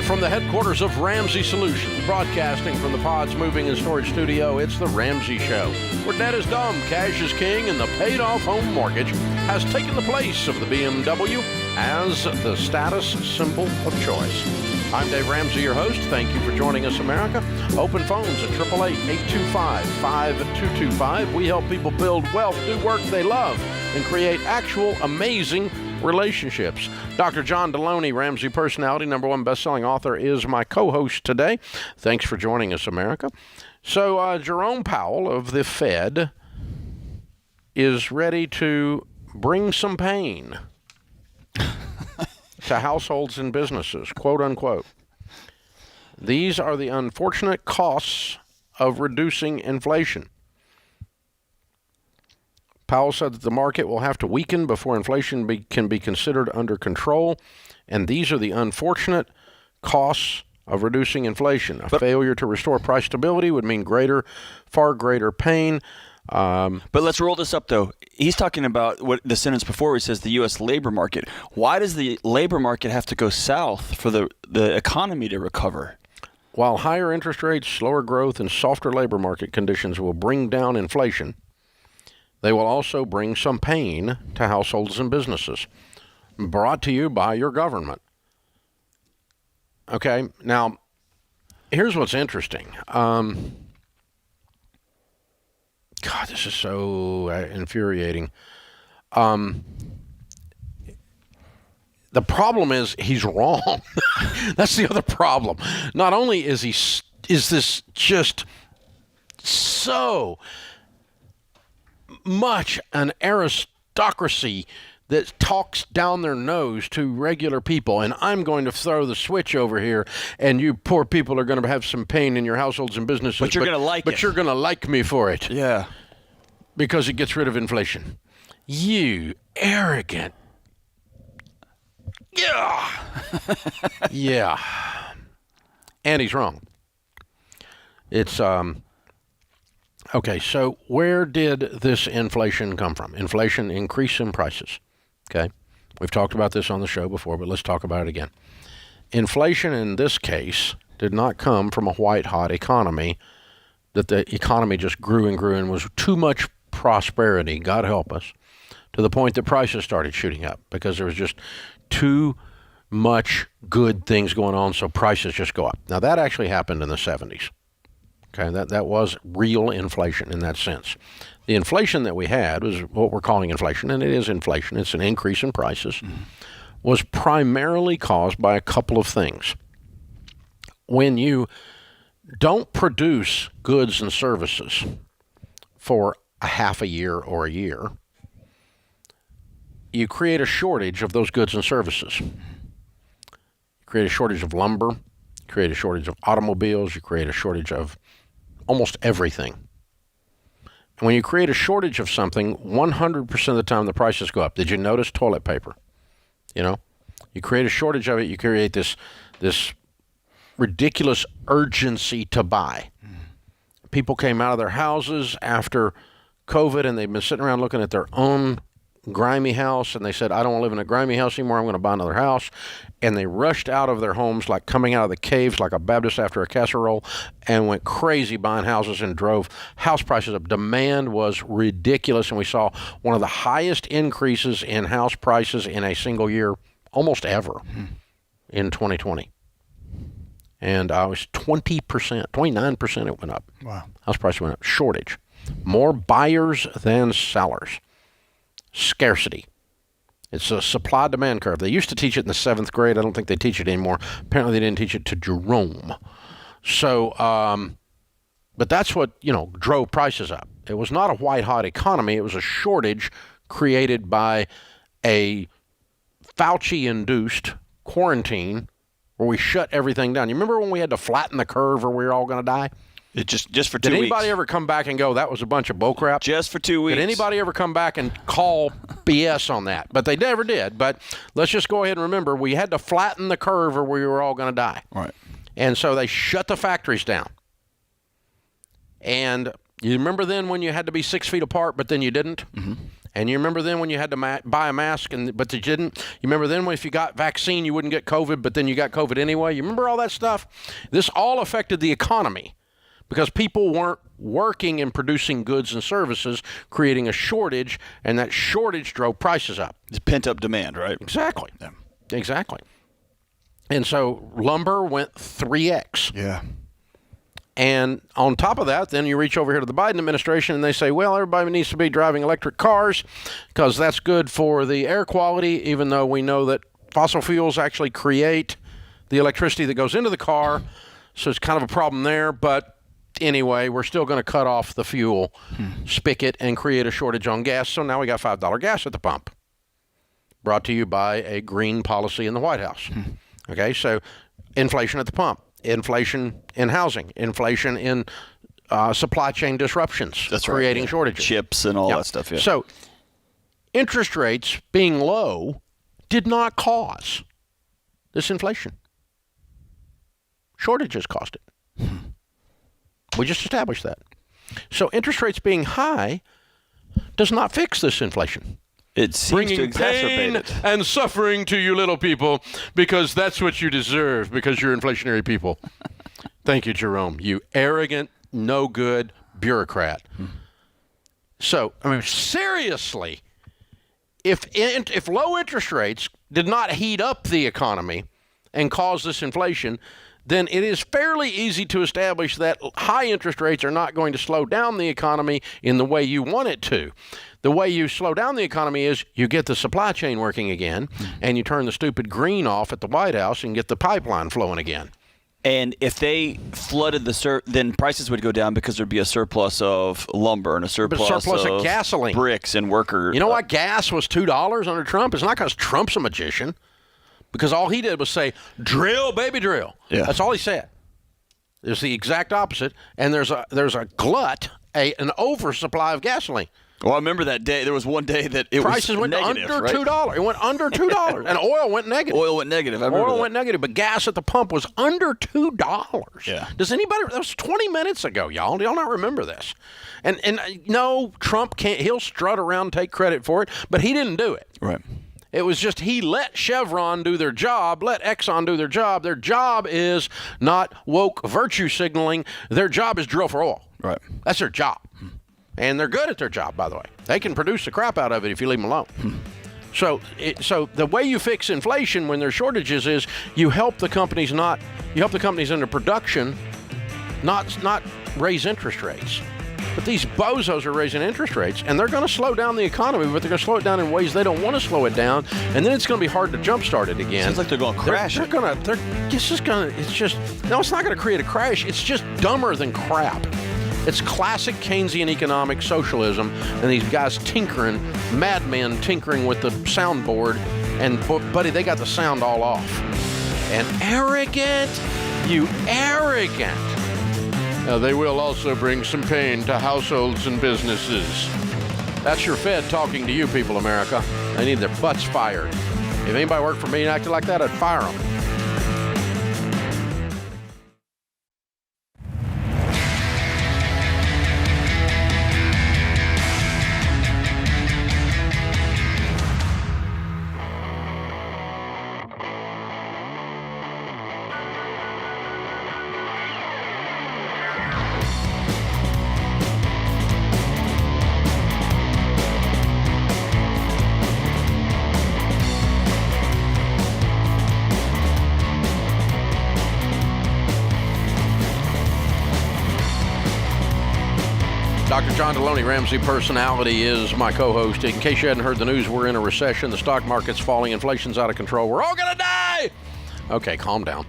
From the headquarters of Ramsey Solutions, broadcasting from the Pods Moving and Storage Studio, it's The Ramsey Show, where debt is dumb, cash is king, and the paid-off home mortgage has taken the place of the BMW as the status symbol of choice. I'm Dave Ramsey, your host. Thank you for joining us, America. Open phones at 888-825-5225. We help people build wealth, do work they love, and create actual amazing relationships. Dr. John Deloney, Ramsey personality, #1 best-selling author, is my co-host today. Thanks for joining us, America. So Jerome Powell of the Fed is ready to bring some pain to households and businesses, quote unquote. These are the unfortunate costs of reducing inflation. Powell said that the market will have to weaken before inflation can be considered under control, and these are the unfortunate costs of reducing inflation. A failure to restore price stability would mean far greater pain. But let's roll this up, though. He's talking about what the sentence before where he says the U.S. labor market. Why does the labor market have to go south for the economy to recover? While higher interest rates, slower growth, and softer labor market conditions will bring down inflation, they will also bring some pain to households and businesses. Brought to you by your government. Okay, now, here's what's interesting. God, this is so infuriating. The problem is he's wrong. That's the other problem. Not only is this just so much an aristocracy that talks down their nose to regular people, and I'm going to throw the switch over here, and you poor people are going to have some pain in your households and businesses. But you're going to like it. But you're going to like me for it. Yeah. Because it gets rid of inflation. You arrogant. Yeah. Yeah. And he's wrong. It's, okay, so where did this inflation come from? Inflation, increase in prices. Okay, we've talked about this on the show before, but let's talk about it again. Inflation in this case did not come from a white-hot economy, that the economy just grew and was too much prosperity, God help us, to the point that prices started shooting up because there was just too much good things going on, so prices just go up. Now, that actually happened in the 70s. Okay, that was real inflation in that sense. The inflation that we had was what we're calling inflation, and it is inflation. It's an increase in prices, was primarily caused by a couple of things. When you don't produce goods and services for a half a year or a year, you create a shortage of those goods and services. You create a shortage of lumber, you create a shortage of automobiles, you create a shortage of almost everything. And when you create a shortage of something, 100% of the time the prices go up. Did you notice toilet paper? You know, you create a shortage of it, you create this ridiculous urgency to buy. People came out of their houses after COVID, and they've been sitting around looking at their own grimy house, and they said, I don't want to live in a grimy house anymore, I'm going to buy another house. And they rushed out of their homes like coming out of the caves like a Baptist after a casserole and went crazy buying houses and drove house prices up. Demand was ridiculous, and we saw one of the highest increases in house prices in a single year almost ever in 2020. And it was 20%, 29% it went up. Wow. House price went up. Shortage. More buyers than sellers. Scarcity. It's a supply-demand curve. They used to teach it in the 7th grade. I don't think they teach it anymore. Apparently they didn't teach it to Jerome. So, but that's what, drove prices up. It was not a white-hot economy. It was a shortage created by a Fauci-induced quarantine where we shut everything down. You remember when we had to flatten the curve or we were all going to die? It just for 2 weeks. Did anybody ever come back and go, that was a bunch of bullcrap? Just for 2 weeks. Did anybody ever come back and call BS on that? But they never did. But let's just go ahead and remember, we had to flatten the curve or we were all going to die. Right. And so they shut the factories down. And you remember then when you had to be 6 feet apart, but then you didn't? Mm-hmm. And you remember then when you had to buy a mask, but you didn't? You remember then when if you got vaccine, you wouldn't get COVID, but then you got COVID anyway? You remember all that stuff? This all affected the economy because people weren't working and producing goods and services, creating a shortage, and that shortage drove prices up. It's pent-up demand, right? Exactly. Yeah. Exactly. And so lumber went 3x. Yeah. And on top of that, then you reach over here to the Biden administration and they say, well, everybody needs to be driving electric cars because that's good for the air quality, even though we know that fossil fuels actually create the electricity that goes into the car. So it's kind of a problem there. But anyway, we're still going to cut off the fuel spigot and create a shortage on gas. So now we got $5 gas at the pump. Brought to you by a green policy in the White House. Okay, so inflation at the pump, inflation in housing, inflation in supply chain disruptions, creating shortages. Chips and all that stuff, yeah. So interest rates being low did not cause this inflation. Shortages caused it. We just established that. So interest rates being high does not fix this inflation. It seems to exacerbate pain it. And suffering to you little people because that's what you deserve because you're inflationary people. Thank you, Jerome. You arrogant, no good bureaucrat. So, I mean, seriously, if low interest rates did not heat up the economy and cause this inflation, then it is fairly easy to establish that high interest rates are not going to slow down the economy in the way you want it to. The way you slow down the economy is you get the supply chain working again, and you turn the stupid green off at the White House and get the pipeline flowing again. And if they flooded then prices would go down because there'd be a surplus of lumber and a surplus of gasoline, bricks, and worker. You know why gas was $2 under Trump? It's not because Trump's a magician. Because all he did was say, drill, baby, drill. Yeah. That's all he said. It's the exact opposite. And there's a glut, an oversupply of gasoline. Well, I remember that day. There was one day that prices went negative, under right? $2. It went under $2. And oil went negative. Oil went negative. I remember Oil that. went negative, but gas at the pump was under $2. Yeah. Does anybody? That was 20 minutes ago, y'all. Do y'all not remember this? And no, Trump can't. He'll strut around and take credit for it, but he didn't do it. Right. It was just he let Chevron do their job, let Exxon do their job. Their job is not woke virtue signaling. Their job is drill for oil. Right. That's their job. And they're good at their job, by the way. They can produce the crap out of it if you leave them alone. So the way you fix inflation when there's shortages is you help the companies into production, not raise interest rates. But these bozos are raising interest rates, and they're going to slow down the economy, but they're going to slow it down in ways they don't want to slow it down, and then it's going to be hard to jumpstart it again. Sounds like they're going to crash it. No, it's not going to create a crash. It's just dumber than crap. It's classic Keynesian economic socialism, and these guys tinkering, madmen tinkering with the soundboard, and buddy, they got the sound all off. And you arrogant. They will also bring some pain to households and businesses. That's your Fed talking to you people, America. They need their butts fired. If anybody worked for me and acted like that, I'd fire them. Dr. John Deloney, Ramsey Personality, is my co-host. In case you hadn't heard the news, we're in a recession. The stock market's falling. Inflation's out of control. We're all going to die. Okay, calm down.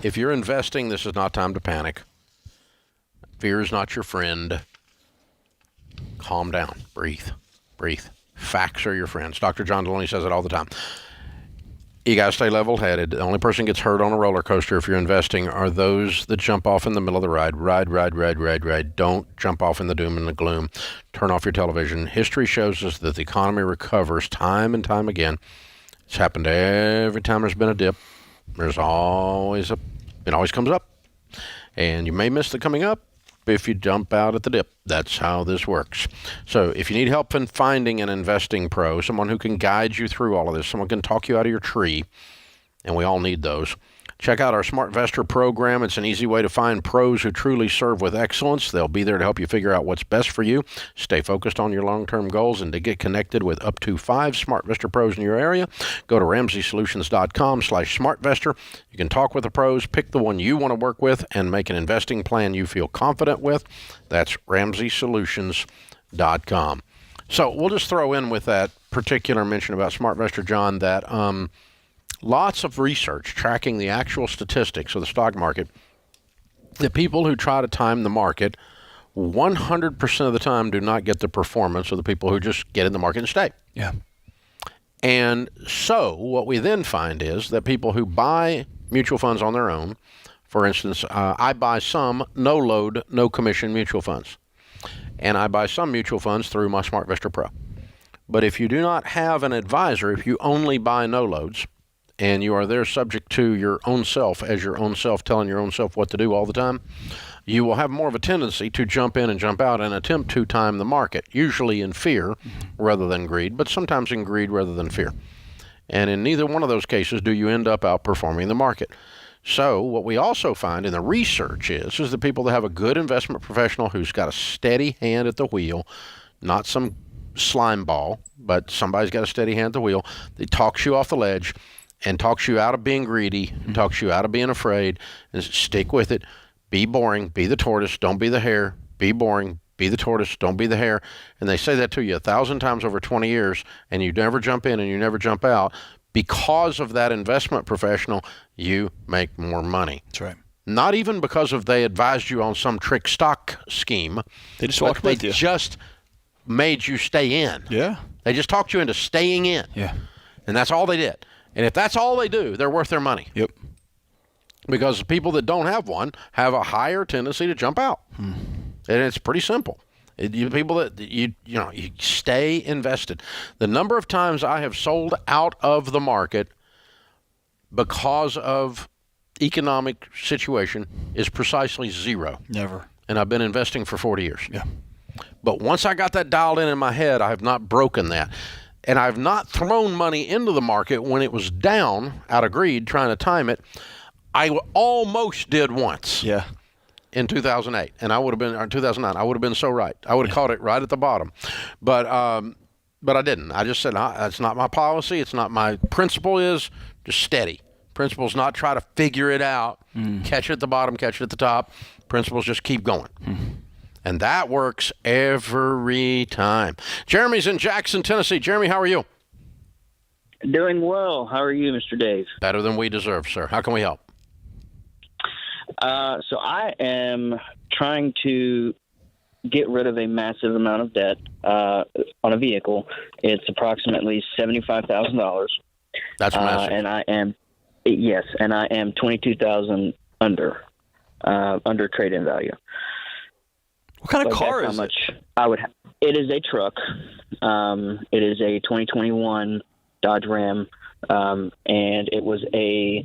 If you're investing, this is not time to panic. Fear is not your friend. Calm down. Breathe. Facts are your friends. Dr. John Deloney says it all the time. You got to stay level-headed. The only person gets hurt on a roller coaster if you're investing are those that jump off in the middle of the ride. Ride. Don't jump off in the doom and the gloom. Turn off your television. History shows us that the economy recovers time and time again. It's happened every time there's been a dip. It always comes up. And you may miss the coming up if you jump out at the dip. That's how this works. So if you need help in finding an investing pro, someone who can guide you through all of this, someone can talk you out of your tree, and we all need those, Check out our SmartVestor program. It's an easy way to find pros who truly serve with excellence. They'll be there to help you figure out what's best for you, stay focused on your long-term goals, and to get connected with up to 5 SmartVestor pros in your area. Go to RamseySolutions.com/SmartVestor. You can talk with the pros, pick the one you want to work with, and make an investing plan you feel confident with. That's RamseySolutions.com. So we'll just throw in with that particular mention about SmartVestor, John, that lots of research tracking the actual statistics of the stock market. The people who try to time the market 100% of the time do not get the performance of the people who just get in the market and stay. Yeah. And so what we then find is that people who buy mutual funds on their own, for instance, I buy some no-load, no-commission mutual funds. And I buy some mutual funds through my SmartVestor Pro. But if you do not have an advisor, if you only buy no-loads, and you are there subject to your own self, as your own self telling your own self what to do all the time, you will have more of a tendency to jump in and jump out and attempt to time the market, usually in fear rather than greed, but sometimes in greed rather than fear. And in neither one of those cases do you end up outperforming the market. So what we also find in the research is the people that have a good investment professional who's got a steady hand at the wheel, not some slime ball, but somebody's got a steady hand at the wheel, that talks you off the ledge and talks you out of being greedy, talks you out of being afraid, and stick with it. Be boring, be the tortoise, don't be the hare. Be boring, be the tortoise, don't be the hare. And they say that to you 1,000 times over 20 years, and you never jump in and you never jump out. Because of that investment professional, you make more money. That's right. Not even because of they advised you on some trick stock scheme. They just walked with you. They just made you stay in. Yeah. They just talked you into staying in. Yeah. And that's all they did. And if that's all they do, they're worth their money. Yep. Because people that don't have one have a higher tendency to jump out. And it's pretty simple. People that you stay invested. The number of times I have sold out of the market because of economic situation is precisely zero. Never. And I've been investing for 40 years. Yeah. But once I got that dialed in my head, I have not broken that. And I've not thrown money into the market when it was down out of greed trying to time it. I almost did once. Yeah. In 2008, and I would have been, or 2009, I would have been so right. I would have caught it right at the bottom, but I didn't. I just said, that's not my policy. It's not my principle. Is just steady. Principles not try to figure it out, catch it at the bottom, catch it at the top. Principles just keep going, and that works every time. Jeremy's in Jackson, Tennessee. Jeremy, how are you? Doing well. How are you, Mr. Dave? Better than we deserve, sir. How can we help? So I am trying to get rid of a massive amount of debt on a vehicle. It's approximately $75,000. That's massive. And I am $22,000 under trade-in value. What kind of car is how much I would. It is a truck. It is a 2021 Dodge Ram, and it was a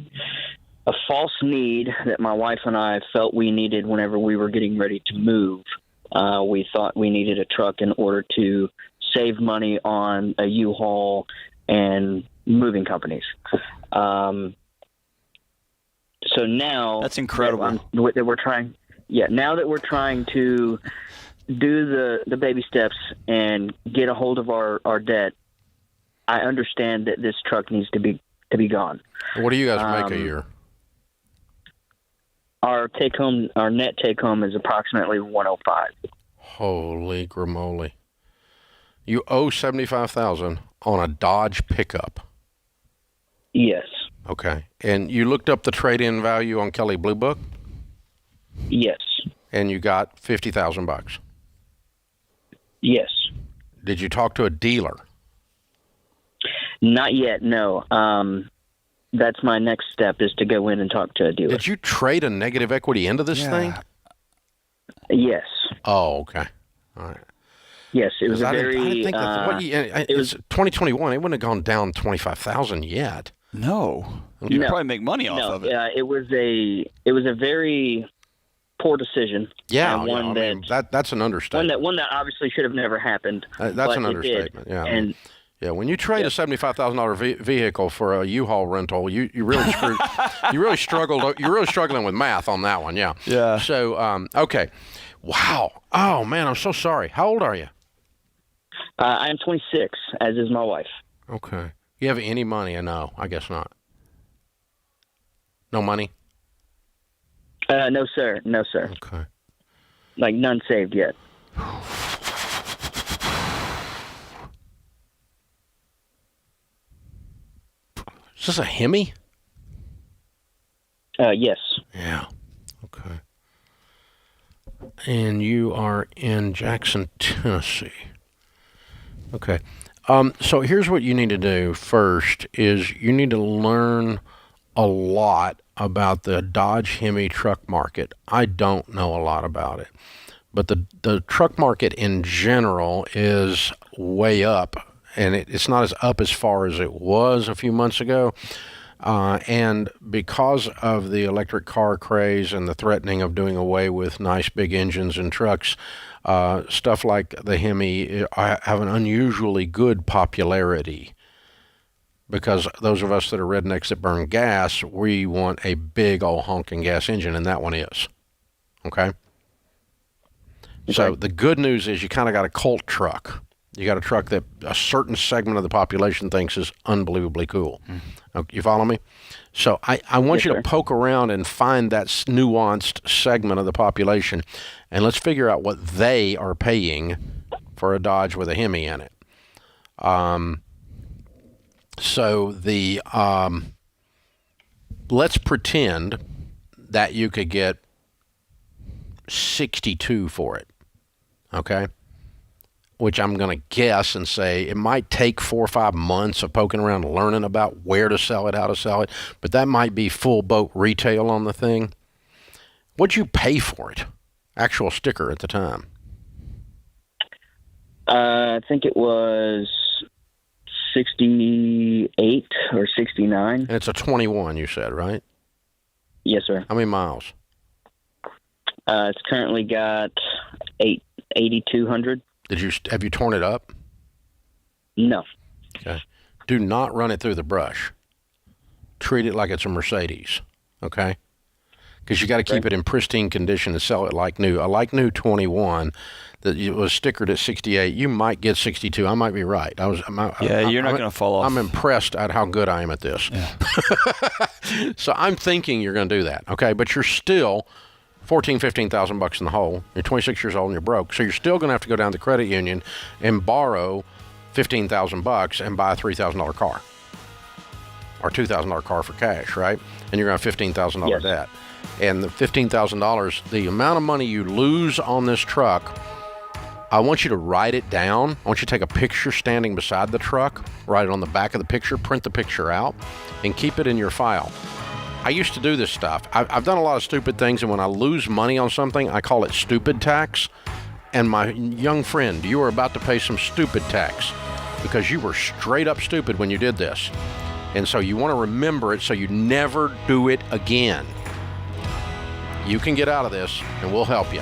false need that my wife and I felt we needed whenever we were getting ready to move. We thought we needed a truck in order to save money on a U-Haul and moving companies. So now that's incredible. That we're trying. Yeah, now that we're trying to do the baby steps and get a hold of our debt, I understand that this truck needs to be gone. What do you guys make a year? Our net take home is approximately $105,000. Holy gramoly! You owe $75,000 on a Dodge pickup. Yes. Okay, and you looked up the trade-in value on Kelley Blue Book. Yes. And you got $50,000. Yes. Did you talk to a dealer? Not yet. No. That's my next step, is to go in and talk to a dealer. Did you trade a negative equity into this thing? Yes. Oh, okay. All right. Yes, it was I very. didn't think it was 2021. It wouldn't have gone down 25,000 yet. No, you'd probably make money off of it. It was a very poor decision. Yeah, and that's an understatement. One that obviously should have never happened. That's an understatement. Yeah, and Yeah, when you trade a $75,000 vehicle for a U-Haul rental, you really screwed. You really struggled. You're really struggling with math on that one. Yeah. Yeah. So okay, wow. Oh man, I'm so sorry. How old are you? I am 26, as is my wife. Okay. You have any money? No, I guess not. No money? No, sir. No, sir. Okay. Like none saved yet. Is this a Hemi? Yes. Yeah. Okay. And you are in Jackson, Tennessee. Okay. So here's what you need to do first is you need to learn a lot about the Dodge Hemi truck market. I don't know a lot about it, but the truck market in general is way up, and it's not as up as far as it was a few months ago. And because of the electric car craze and the threatening of doing away with nice big engines and trucks, stuff like the Hemi have an unusually good popularity. Because those of us that are rednecks that burn gas, we want a big old honking gas engine, and that one is. Okay? So the good news is you kind of got a cult truck. You got a truck that a certain segment of the population thinks is unbelievably cool. You follow me? So I want you to poke around and find that nuanced segment of the population, and let's figure out what they are paying for a Dodge with a Hemi in it. So let's pretend that you could get 62 for it, okay? Which I'm going to guess and say it might take 4 or 5 months of poking around and learning about where to sell it, how to sell it, but that might be full boat retail on the thing. What'd you pay for it? Actual sticker at the time. I think it was 68 or 69. And it's a 21, you said, right? Yes, sir. How many miles? It's currently got 8,200. Have you torn it up? No. Okay. Do not run it through the brush. Treat it like it's a Mercedes, okay? Because you got to keep it in pristine condition and sell it like new. A like new 21 that was stickered at 68, you might get 62. I might be right. You're not going to fall off. I'm impressed at how good I am at this. Yeah. So I'm thinking you're going to do that, okay? But you're still $15,000 in the hole. You're 26 years old and you're broke. So you're still going to have to go down to the credit union and borrow $15,000 and buy a $3,000 car or $2,000 car for cash, right? And you're going to have $15,000 debt. And the $15,000, the amount of money you lose on this truck, I want you to write it down. I want you to take a picture standing beside the truck, write it on the back of the picture, print the picture out, and keep it in your file. I used to do this stuff. I've done a lot of stupid things, and when I lose money on something, I call it stupid tax. And my young friend, you are about to pay some stupid tax because you were straight up stupid when you did this. And so you want to remember it so you never do it again. You can get out of this, and we'll help you.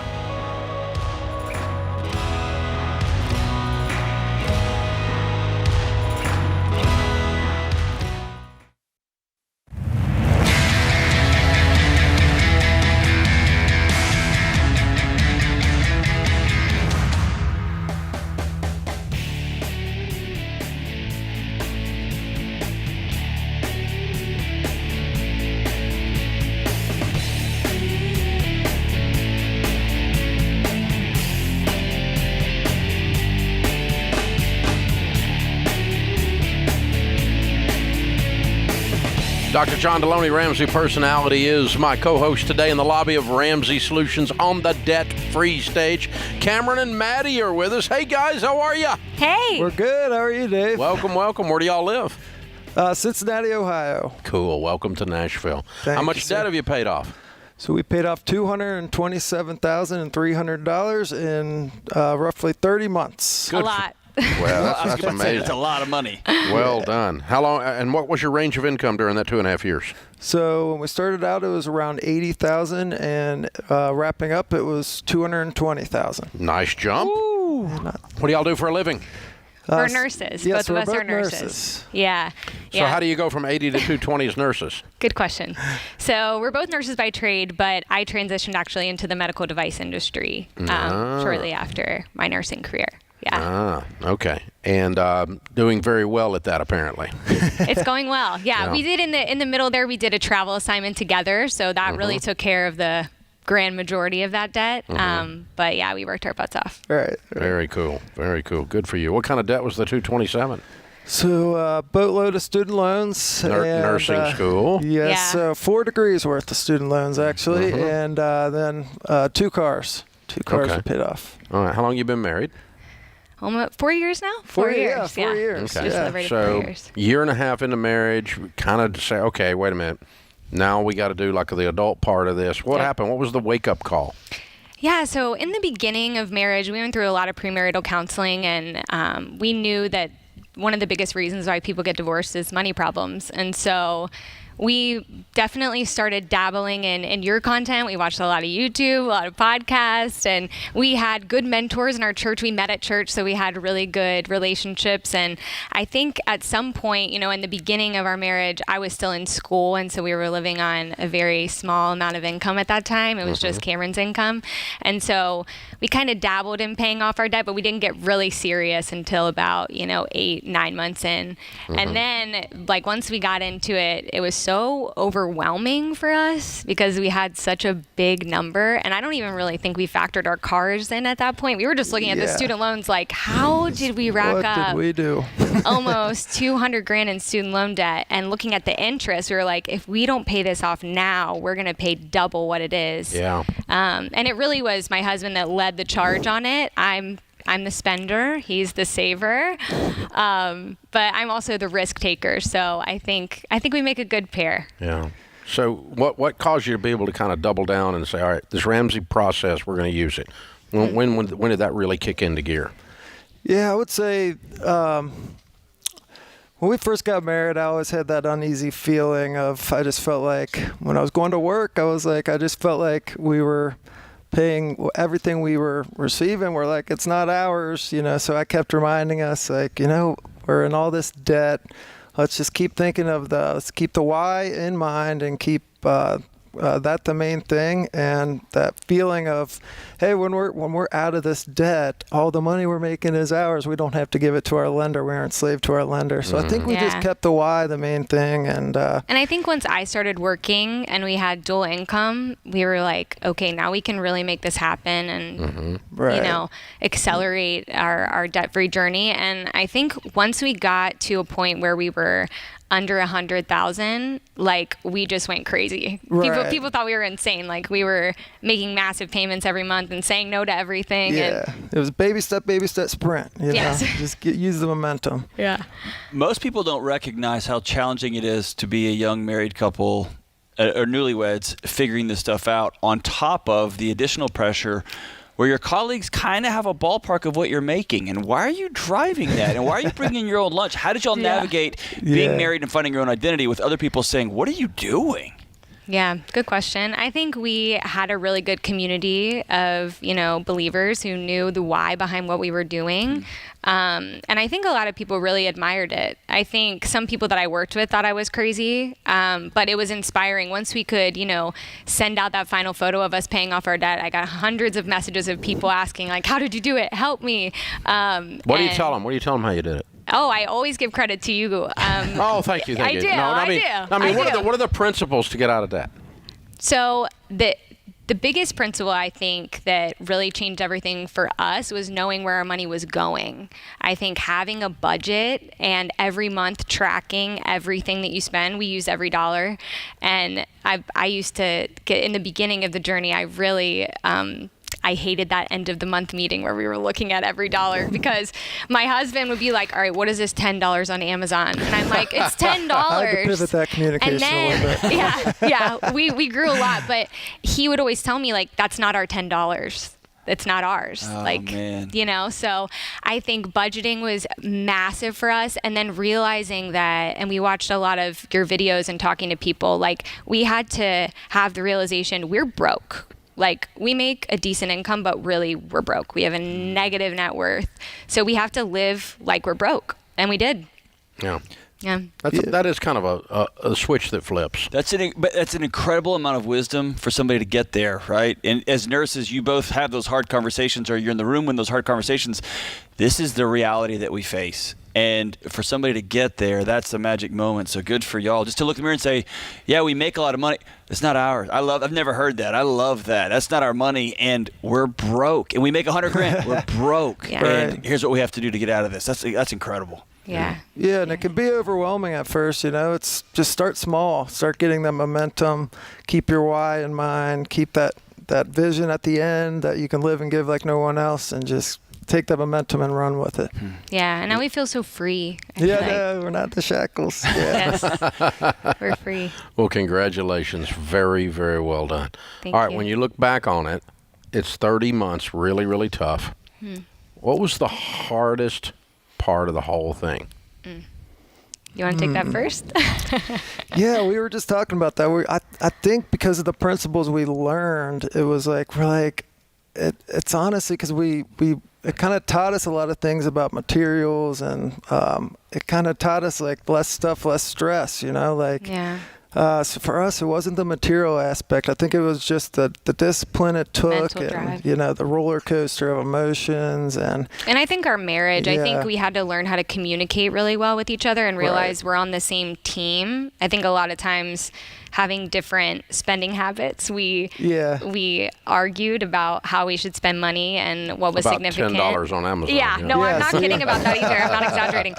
Dr. John Deloney, Ramsey Personality, is my co-host today in the lobby of Ramsey Solutions on the debt-free stage. Cameron and Maddie are with us. Hey, guys, how are you? Hey. We're good. How are you, Dave? Welcome, welcome. Where do y'all live? Cincinnati, Ohio. Cool. Welcome to Nashville. How much debt have you paid off? So we paid off $227,300 in roughly 30 months. Good. A lot. Well, that's amazing. It's a lot of money. Well done. How long? And what was your range of income during that 2.5 years? So when we started out, it was around $80,000, and wrapping up, it was $220,000. Nice jump. Ooh. What do y'all do for a living? We're nurses. Yes, both of us we're are both nurses. Yeah. So how do you go from 80 to 220 as nurses? Good question. So we're both nurses by trade, but I transitioned actually into the medical device industry shortly after my nursing career. Yeah. Okay. And doing very well at that, apparently. It's going well. Yeah. We did in the middle there, we did a travel assignment together. So that really took care of the grand majority of that debt. But yeah, we worked our butts off. Right. Very cool. Very cool. Good for you. What kind of debt was the 227? So boatload of student loans. Nursing school. Yes, 4 degrees worth of student loans, actually. And then 2 cars. 2 cars are paid off. All right. How long you been married? Almost 4 years now? 4 years. 4 years. Okay. We celebrated 4 years. Year and a half into marriage, we kind of say, okay, wait a minute. Now we got to do like the adult part of this. What happened? What was the wake-up call? Yeah, so in the beginning of marriage, we went through a lot of premarital counseling, and we knew that one of the biggest reasons why people get divorced is money problems. And so we definitely started dabbling in your content. We watched a lot of YouTube, a lot of podcasts, and we had good mentors in our church. We met at church, so we had really good relationships. And I think at some point, in the beginning of our marriage, I was still in school, and so we were living on a very small amount of income at that time. It was just Cameron's income. And so we kind of dabbled in paying off our debt, but we didn't get really serious until about, 8-9 months in. And then, once we got into it, it was so overwhelming for us because we had such a big number, and I don't even really think we factored our cars in at that point. We were just looking at the student loans like, how did we rack up what did we do? almost $200,000 in student loan debt? And looking at the interest, we were like, if we don't pay this off now, we're going to pay double what it is. Yeah. And it really was my husband that led the charge on it. I'm the spender, he's the saver, but I'm also the risk taker. So I think we make a good pair. Yeah. So what caused you to be able to kind of double down and say, all right, this Ramsey process, we're going to use it? When did that really kick into gear? Yeah, I would say when we first got married, I always had that uneasy feeling of, I just felt like when I was going to work, I just felt like we were paying everything we were receiving. We're like, it's not ours, so I kept reminding us, we're in all this debt. Let's just keep thinking of let's keep the why in mind and keep that the main thing. And that feeling of, hey, when we're out of this debt, all the money we're making is ours. We don't have to give it to our lender. We aren't slave to our lender. So I think we just kept the why the main thing. And I think once I started working and we had dual income, we were like, okay, now we can really make this happen and accelerate our debt-free journey. And I think once we got to a point where we were under 100,000, we just went crazy. Right. People thought we were insane. We were making massive payments every month and saying no to everything. Yeah, it was baby step sprint. Yes. Just use the momentum. Yeah. Most people don't recognize how challenging it is to be a young married couple or newlyweds figuring this stuff out, on top of the additional pressure where your colleagues kind of have a ballpark of what you're making. And why are you driving that? And why are you bringing your own lunch? How did y'all navigate being married and finding your own identity with other people saying, what are you doing? Yeah, good question. I think we had a really good community of, believers who knew the why behind what we were doing. And I think a lot of people really admired it. I think some people that I worked with thought I was crazy, but it was inspiring. Once we could, send out that final photo of us paying off our debt, I got hundreds of messages of people asking, how did you do it? Help me. What do you tell them? What do you tell them how you did it? Oh, I always give credit to you. Thank you. I do. I mean, what are the principles to get out of debt? So the biggest principle I think that really changed everything for us was knowing where our money was going. I think having a budget and every month tracking everything that you spend, we use every dollar. And I used to get in the beginning of the journey, I really I hated that end of the month meeting where we were looking at every dollar, because my husband would be like, all right, what is this $10 on Amazon? And I'm like, it's $10. I had to pivot that communication a little bit. Yeah, we grew a lot, but he would always tell me, that's not our $10. It's not ours. Man. So I think budgeting was massive for us. And then realizing that, and we watched a lot of your videos and talking to people, we had to have the realization we're broke. Like, we make a decent income, but really we're broke. We have a negative net worth. So we have to live like we're broke. And we did. Yeah. Yeah. That is kind of a switch that flips. That's an incredible amount of wisdom for somebody to get there, right? And as nurses, you both have those hard conversations, or you're in the room when those hard conversations. This is the reality that we face. And for somebody to get there, that's the magic moment. So good for y'all. Just to look in the mirror and say, yeah, we make a lot of money. It's not ours. I've never heard that. I love that. That's not our money, and we're broke. And we make $100,000. We're broke. Yeah. And here's what we have to do to get out of this. That's incredible. Yeah. Yeah, and it can be overwhelming at first, It's just start small. Start getting that momentum. Keep your why in mind. Keep that vision at the end that you can live and give like no one else, and just take that momentum and run with it. Yeah, and now we feel so free. I feel like. No, we're not the shackles. Yeah. Yes, we're free. Well, congratulations. Very, very well done. Thank All right, you. when you look back on it, it's 30 months, really, really tough. What was the hardest part of the whole thing? You want to take that first? Yeah, we were just talking about that. I think because of the principles we learned, it was like, it's honestly because it kind of taught us a lot of things about materials, and it kind of taught us like less stuff, less stress, Yeah. So for us, it wasn't the material aspect. I think it was just the discipline it took, Mental and drive. the roller coaster of emotions, and I think our marriage, I think we had to learn how to communicate really well with each other and realize we're on the same team. I think a lot of times having different spending habits, we argued about how we should spend money and what was about significant. $10 on Amazon. Yeah, no, I'm not so kidding about that either. I'm not exaggerating.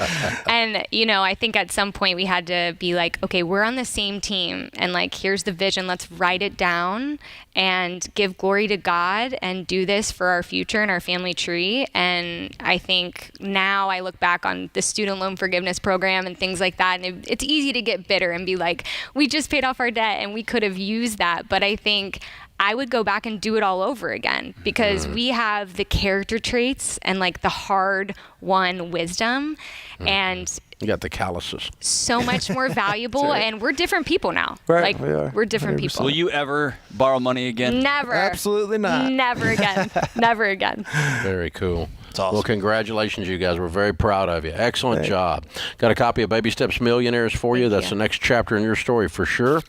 And, I think at some point we had to be like, okay, we're on the same team, and like, here's the vision. Let's write it down and give glory to God and do this for our future and our family tree. And I think now I look back on the student loan forgiveness program and things like that, and it's easy to get bitter and be like, we just paid off our debt and we could have used that. But I think I would go back and do it all over again, because we have the character traits and like the hard-won wisdom, and You got the calluses. so much more valuable. And we're different people now. Right, Like, we are. we're different 100%. people. Will you ever borrow money again? Never. Absolutely not. Never again. Never again. Very cool. It's awesome. Well, congratulations, you guys. We're very proud of you. Excellent job. Got a copy of Baby Steps Millionaires for you. That's the next chapter in your story for sure.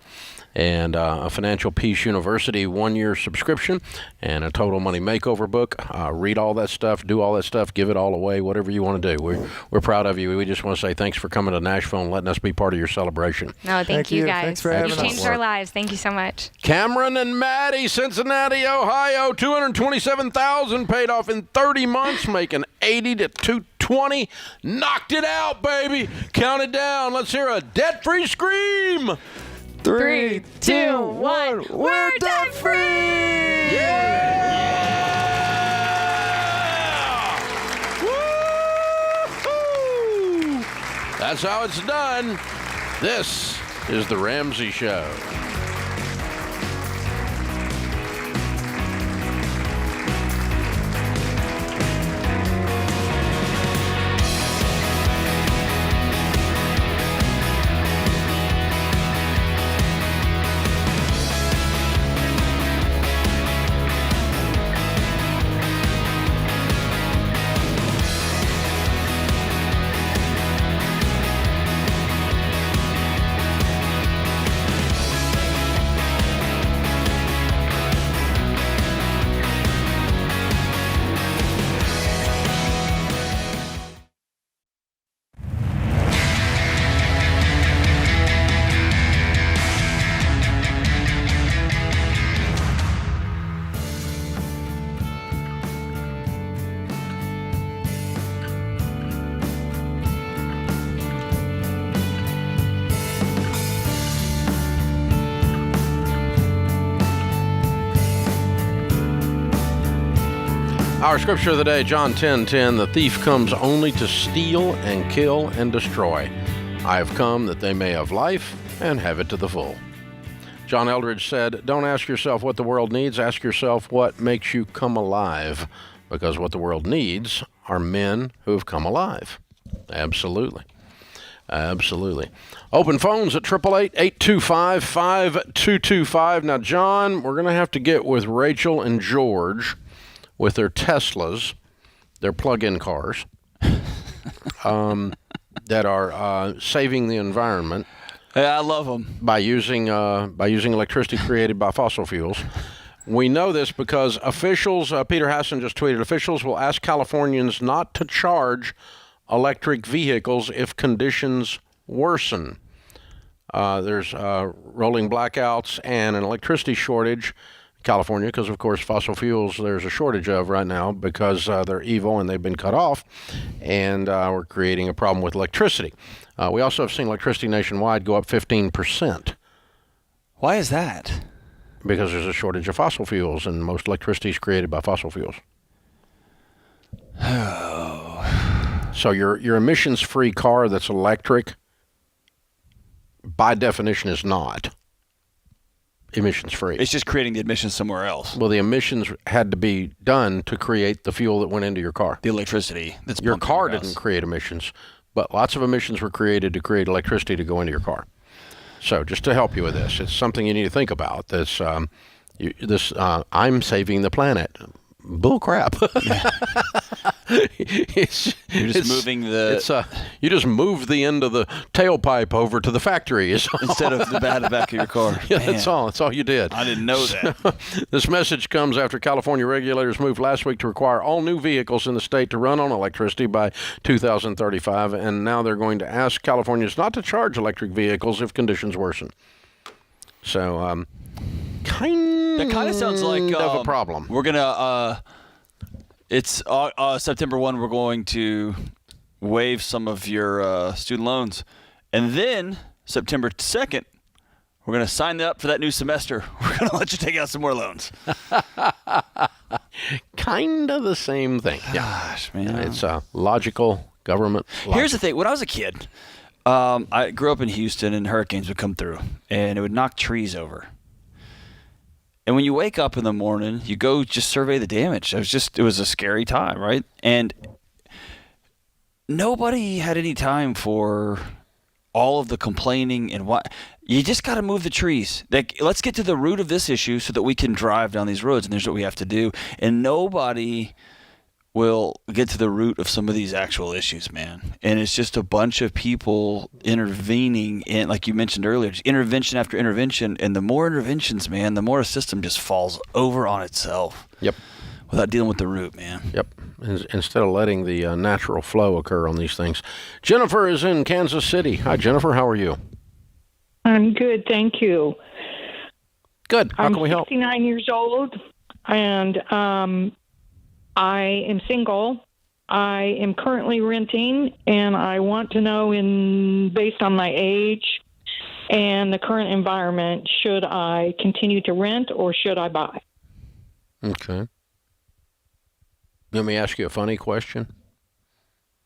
And a Financial Peace University 1-year subscription, and a Total Money Makeover book. Read all that stuff, do all that stuff, give it all away, whatever you want to do. We're proud of you. We just want to say thanks for coming to Nashville and letting us be part of your celebration. No, thank you guys. Thanks for having You've us. changed our lives. Thank you so much. Cameron and Maddie, Cincinnati, Ohio, $227,000 paid off in 30 months, making $80 to $220. Knocked it out, baby. Count it down. Let's hear a debt-free scream. 3, 2, 1. We're debt free! Woo-hoo! That's how it's done. This is The Ramsey Show. Our scripture of the day, John 10:10, the thief comes only to steal and kill and destroy. I have come that they may have life and have it to the full. John Eldredge said, don't ask yourself what the world needs, ask yourself what makes you come alive, because what the world needs are men who have come alive. Absolutely. Absolutely. Open phones at 888-825-5225. Now, John, we're going to have to get with Rachel and George with their Teslas, their plug-in cars, that are saving the environment. Yeah, I love them. By using electricity created by fossil fuels. We know this because officials, Peter Hassan just tweeted, officials will ask Californians not to charge electric vehicles if conditions worsen. There's rolling blackouts and an electricity shortage in California because, of course, fossil fuels there's a shortage of right now because they're evil and they've been cut off, and we're creating a problem with electricity. We also have seen electricity nationwide go up 15%. Why is that? Because there's a shortage of fossil fuels, and most electricity is created by fossil fuels. So your emissions-free car that's electric, by definition, is not emissions-free. It's just creating the emissions somewhere else. Well, the emissions had to be done to create the fuel that went into your car. The electricity. That's your car didn't create emissions, but lots of emissions were created to create electricity to go into your car. So just to help you with this, it's something you need to think about. I'm saving the planet. Bull crap. You just move the end of the tailpipe over to the factory instead of the back of your car. Yeah, that's all you did. I didn't know that. This message comes after California regulators moved last week to require all new vehicles in the state to run on electricity by 2035, and now they're going to ask Californians not to charge electric vehicles if conditions worsen. So, that kind of sounds like of a problem. We're gonna it's September 1. We're going to waive some of your student loans, and then September 2nd, we're gonna sign you up for that new semester. We're gonna let you take out some more loans. Kind of the same thing. Gosh, man, it's logical government. Here's the thing: when I was a kid, I grew up in Houston, and hurricanes would come through, and it would knock trees over. And when you wake up in the morning, you go just survey the damage. It was a scary time, right? And nobody had any time for all of the complaining and what. You just got to move the trees. Let's get to the root of this issue so that we can drive down these roads. And there's what we have to do. And nobody will get to the root of some of these actual issues, man. And it's just a bunch of people intervening in, like you mentioned earlier, just intervention after intervention. And the more interventions, man, the more a system just falls over on itself. Yep. Without dealing with the root, man. Yep. Instead of letting the natural flow occur on these things. Jennifer is in Kansas City. Hi, Jennifer. How are you? I'm good, thank you. Good. How can we help? I'm 69 years old, and I am single. I am currently renting, and I want to know, based on my age and the current environment, should I continue to rent or should I buy? Okay. Let me ask you a funny question.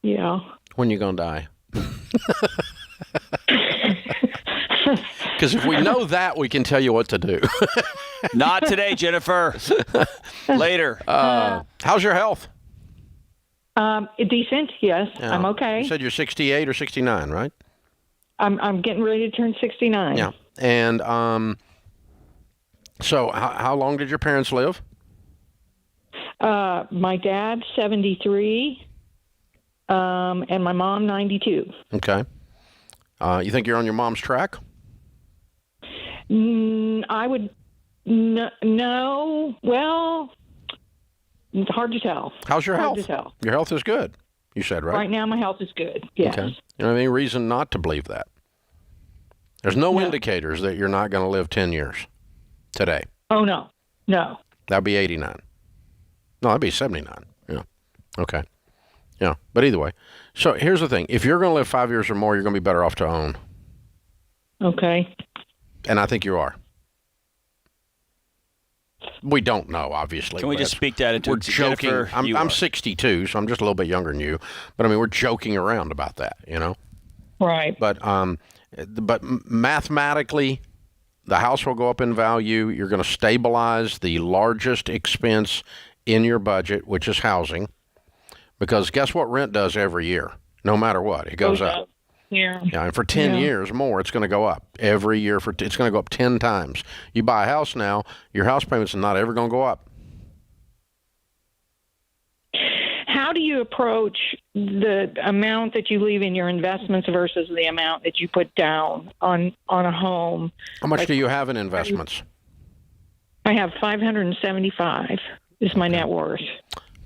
Yeah. When you gonna die? Because if we know that, we can tell you what to do. Not today, Jennifer. Later. How's your health? Decent, yes. Yeah. I'm okay. You said you're 68 or 69, right? I'm getting ready to turn 69. Yeah. And so how long did your parents live? My dad, 73, and my mom, 92. Okay. You think you're on your mom's track? I would no. Well, it's hard to tell. How's your health? Hard to tell. Your health is good, you said, right? Right now, my health is good. Yes. Okay. You don't have any reason not to believe that. There's no indicators that you're not going to live 10 years today. Oh, no. No. That'd be 89. No, that'd be 79. Yeah. Okay. Yeah. But either way. So here's the thing. If you're going to live 5 years or more, you're going to be better off to own. Okay. And I think you are. We don't know, obviously. Can we just speak that into We're joking. Jennifer, I'm 62, so I'm just a little bit younger than you. But I mean, we're joking around about that, you know? Right. But mathematically, the house will go up in value. You're going to stabilize the largest expense in your budget, which is housing. Because guess what rent does every year? No matter what, it goes up. Yeah. Yeah, and for 10 years more, it's going to go up every year. It's going to go up 10 times. You buy a house now, your house payments are not ever going to go up. How do you approach the amount that you leave in your investments versus the amount that you put down on a home? How much do you have in investments? I have $575 is my net worth.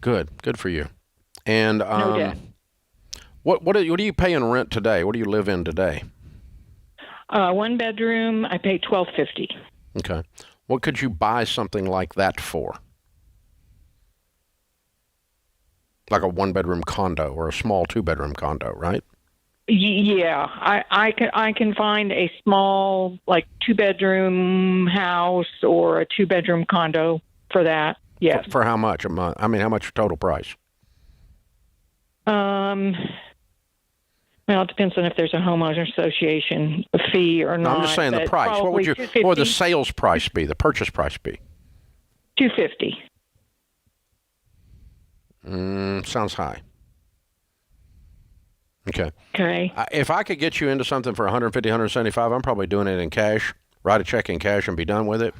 Good for you. And No debt. What do you pay in rent today? What do you live in today? 1 bedroom, I pay $1,250. Okay. What could you buy something like that for? Like a 1-bedroom condo or a small 2-bedroom condo, right? Yeah, I can find a small, like, 2-bedroom house or a 2-bedroom condo for that. Yes. For how much a month? I mean, how much total price? Well, it depends on if there's a homeowner association fee or not. No, I'm just saying the price. What would the sales price be? The purchase price be? $250. Sounds high. Okay. Okay. If I could get you into something for $150, $175, I'm probably doing it in cash. Write a check in cash and be done with it.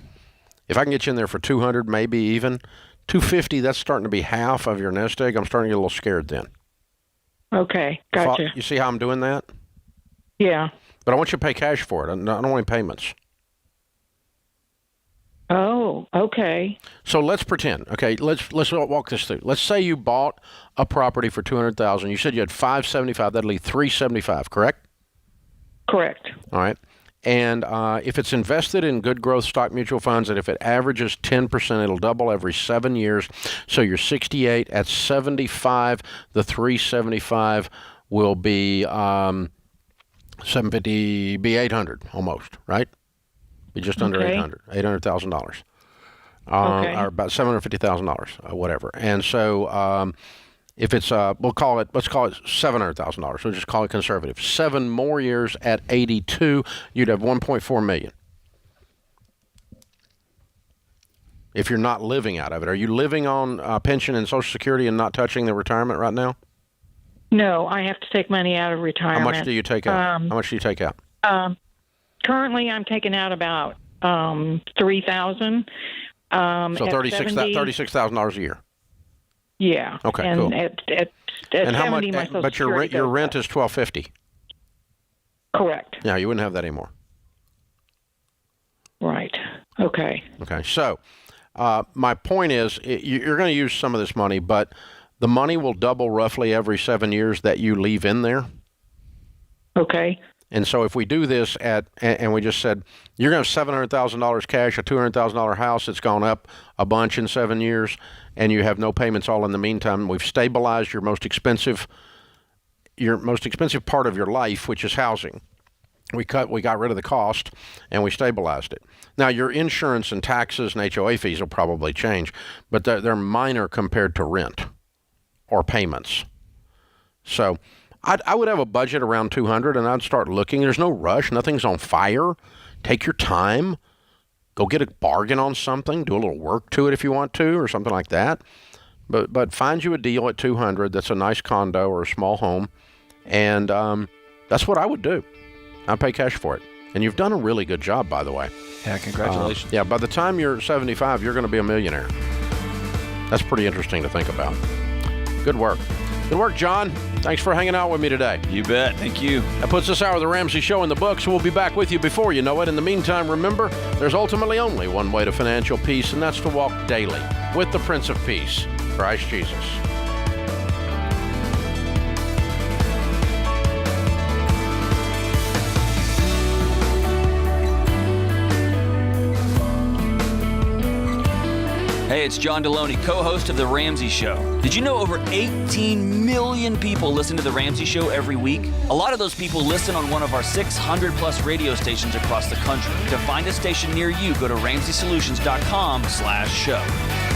If I can get you in there for $200, maybe even $250, that's starting to be half of your nest egg. I'm starting to get a little scared then. Okay, gotcha. You see how I'm doing that? Yeah. But I want you to pay cash for it. I don't want any payments. Oh, okay. So let's pretend. Okay, let's walk this through. Let's say you bought a property for $200,000. You said you had $575. That'd leave $375. Correct? Correct. All right. And if it's invested in good growth stock mutual funds, and if it averages 10%, it'll double every 7 years. So you're 68 at 75. The 375 will be 750, be 800 almost, right? Be just under 800, $800,000, or about $750,000, whatever. And so if it's let's call it $700,000. So just call it conservative. 7 more years at 82, you'd have $1.4 million. If you're not living out of it, are you living on pension and Social Security and not touching the retirement right now? No, I have to take money out of retirement. How much do you take out? How much do you take out? Currently, I'm taking out about $3,000. So $36,000 a year. Yeah. Okay. And cool. At and 70, how much? my Social But your rent is $1,250. Correct. Yeah, you wouldn't have that anymore. Right. Okay. Okay. So my point is, you're going to use some of this money, but the money will double roughly every 7 years that you leave in there. Okay. And so if we do this and we just said, you're going to have $700,000 cash, a $200,000 house that's gone up a bunch in 7 years, and you have no payments all in the meantime, we've stabilized your most expensive part of your life, which is housing. We got rid of the cost, and we stabilized it. Now, your insurance and taxes and HOA fees will probably change, but they're minor compared to rent or payments. So I would have a budget around $200, and I'd start looking. There's no rush. Nothing's on fire. Take your time. Go get a bargain on something. Do a little work to it if you want to, or something like that. But find you a deal at $200 that's a nice condo or a small home, and that's what I would do. I'd pay cash for it. And you've done a really good job, by the way. Yeah, congratulations. Yeah, by the time you're 75, you're going to be a millionaire. That's pretty interesting to think about. Good work. Good work, John. Thanks for hanging out with me today. You bet. Thank you. That puts this hour of the Ramsey Show in the books. We'll be back with you before you know it. In the meantime, remember, there's ultimately only one way to financial peace, and that's to walk daily with the Prince of Peace, Christ Jesus. Hey, it's John Deloney, co-host of The Ramsey Show. Did you know over 18 million people listen to The Ramsey Show every week? A lot of those people listen on one of our 600-plus radio stations across the country. To find a station near you, go to RamseySolutions.com/show.